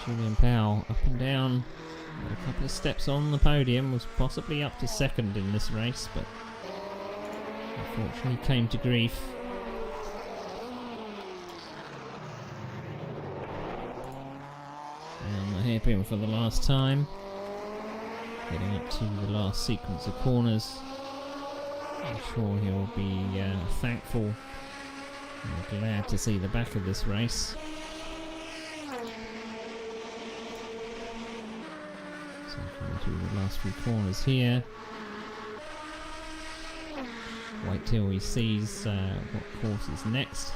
Julian Powell up and down, a couple of steps on the podium, was possibly up to second in this race, but unfortunately came to grief. And the hairpin for the last time, getting up to the last sequence of corners. I'm sure he'll be thankful and glad to see the back of this race. So coming through the last few corners here. Wait till he sees what course is next.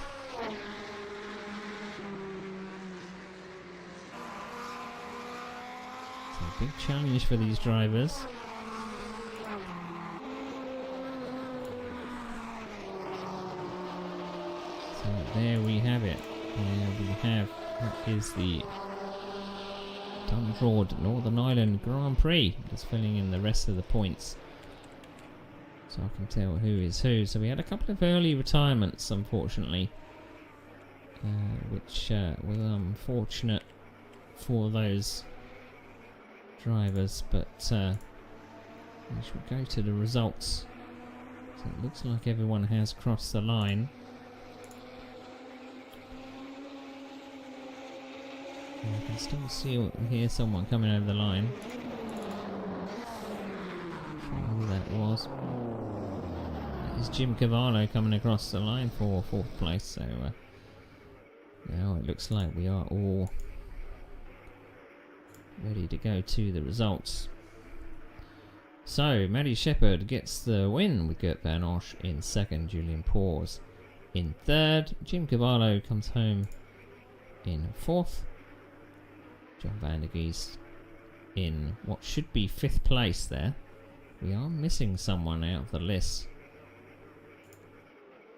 It's a big challenge for these drivers. So there we have it. That is the Dundrod Northern Ireland Grand Prix. Just filling in the rest of the points, so I can tell who is who. So we had a couple of early retirements, unfortunately, which was unfortunate for those drivers, but we should go to the results. So it looks like everyone has crossed the line. I can still see or hear someone coming over the line. Not sure who that was. That is Jim Cavallo coming across the line for 4th place. So now it looks like we are all ready to go to the results. So Maddie Shepherd gets the win with Gert Van Osch in 2nd, Julian Paws in 3rd, Jim Cavallo comes home in 4th, John van der Geest in what should be 5th place there. We are missing someone out of the list.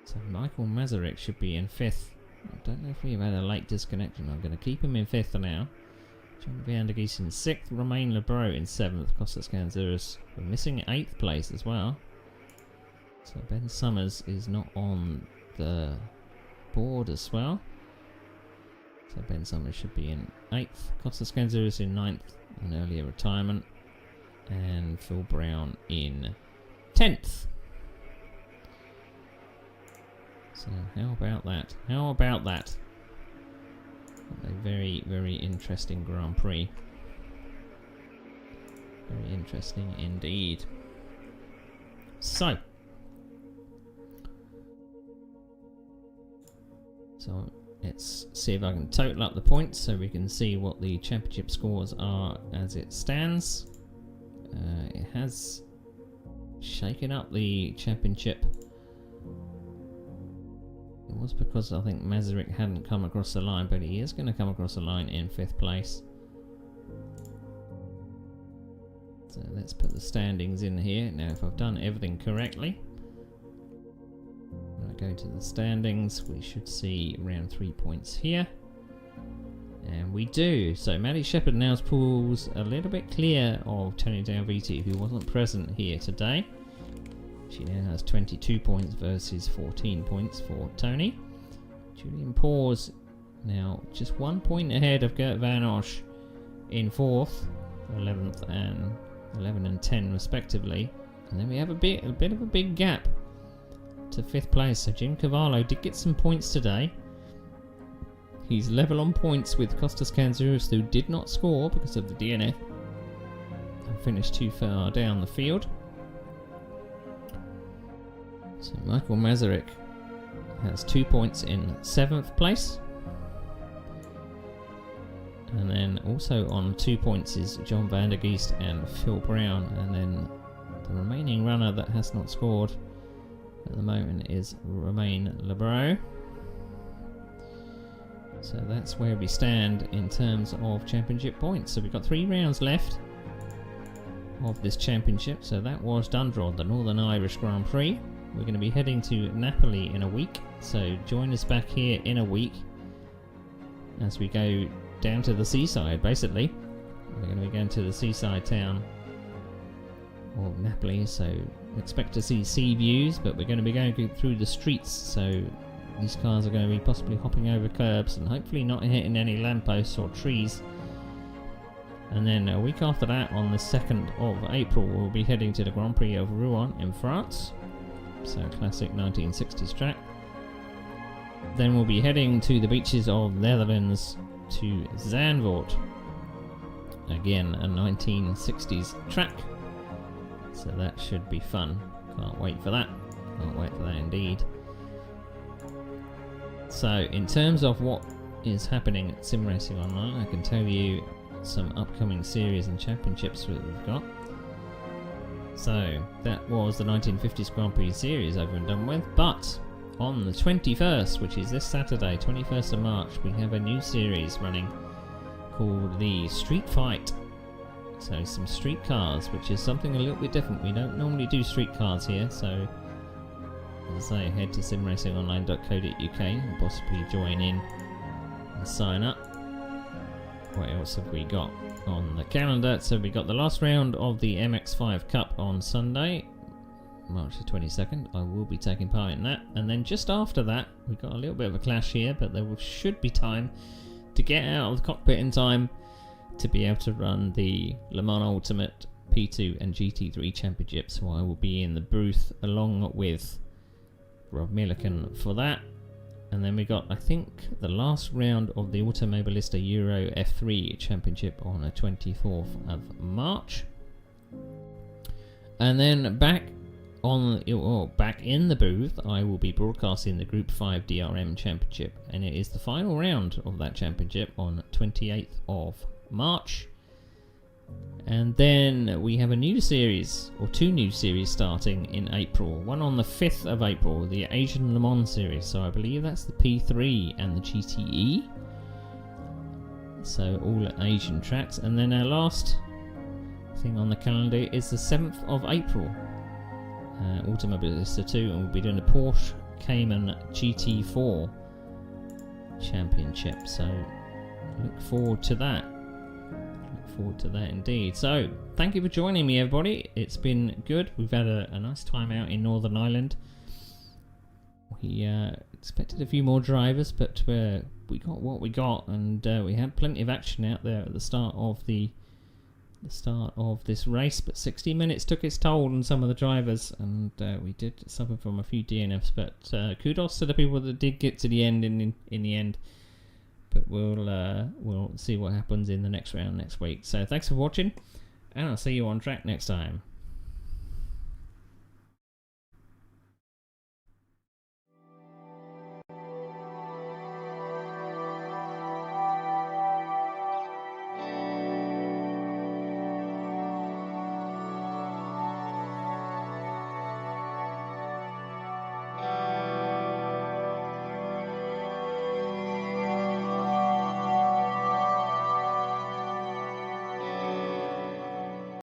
So Michael Mazurek should be in 5th. I don't know if we've had a late disconnection. I'm going to keep him in 5th for now. John van der Geest in 6th, Romain Lebreau in 7th, Kostas Kanzouras. We're missing 8th place as well. So Ben Summers is not on the board as well. So Ben Summers should be in 8th, Kostas Kanzouras in 9th, an earlier retirement, and Phil Brown in 10th. So how about that? How about that? A very, very interesting Grand Prix. Very interesting indeed. So let's see if I can total up the points so we can see what the championship scores are as it stands. It has shaken up the championship. It was because I think Mazurek hadn't come across the line, but he is going to come across the line in 5th place. So let's put the standings in here. Now if I've done everything correctly, when I go to the standings, we should see around 3 points here. And we do. So Maddie Shepherd now pulls a little bit clear of Tony Dalviti, who wasn't present here today. She now has 22 points versus 14 points for Tony. Julian Paws now just 1 point ahead of Gert Van Osch in 4th, 11th and 11 and 10 respectively. And then we have a bit of a big gap to 5th place. So Jim Cavallo did get some points today. He's level on points with Kostas Kanzouras, who did not score because of the DNF and finished too far down the field. So Michael Mazurek has 2 points in 7th place. And then also on 2 points is John van der Geest and Phil Brown. And then the remaining runner that has not scored at the moment is Romain Lebreau. So that's where we stand in terms of championship points. So we've got 3 rounds left of this championship. So that was Dundrod, the Northern Irish Grand Prix. We're going to be heading to Napoli in a week, so join us back here in a week as we go down to the seaside, basically. We're going to be going to the seaside town or Napoli, so expect to see sea views, but we're going to be going through the streets, so these cars are going to be possibly hopping over curbs and hopefully not hitting any lampposts or trees. And then a week after that, on the 2nd of April, we'll be heading to the Grand Prix of Rouen in France, so classic 1960s track. Then we'll be heading to the beaches of Netherlands to Zandvoort, again a 1960s track, so that should be fun. Can't wait for that. Can't wait for that indeed. So in terms of what is happening at Sim Racing Online, I can tell you some upcoming series and championships that we've got. So that was the 1950s Grand Prix series over and done with, but on the 21st, which is this Saturday, 21st of March, we have a new series running called the Street Fight. So some street cars, which is something a little bit different. We don't normally do street cars here, so as I say, head to simracingonline.co.uk and possibly join in and sign up. What else have we got on the calendar? So we got the last round of the MX5 Cup on Sunday, March the 22nd. I will be taking part in that, and then just after that we've got a little bit of a clash here, but there should be time to get out of the cockpit in time to be able to run the Le Mans Ultimate P2 and GT3 Championship, so I will be in the booth along with Rob Milliken for that. And then we got, I think, the last round of the Automobilista Euro F3 Championship on the 24th of March. And then back in the booth, I will be broadcasting the Group 5 DRM Championship, and it is the final round of that championship on 28th of March. And then we have a new series, or two new series starting in April. One on the 5th of April, the Asian Le Mans series. So I believe that's the P3 and the GTE. So all Asian tracks. And then our last thing on the calendar is the 7th of April. Automobilista 2, and we'll be doing the Porsche Cayman GT4 Championship. So look forward to that. Forward to that indeed. So thank you for joining me, everybody. It's been good. We've had a nice time out in Northern Ireland. We expected a few more drivers, but we got what we got, and we had plenty of action out there at the start of this race. But 60 minutes took its toll on some of the drivers, and we did suffer from a few DNFs. But kudos to the people that did get to the end in the end. But we'll see what happens in the next round next week. So thanks for watching, and I'll see you on track next time.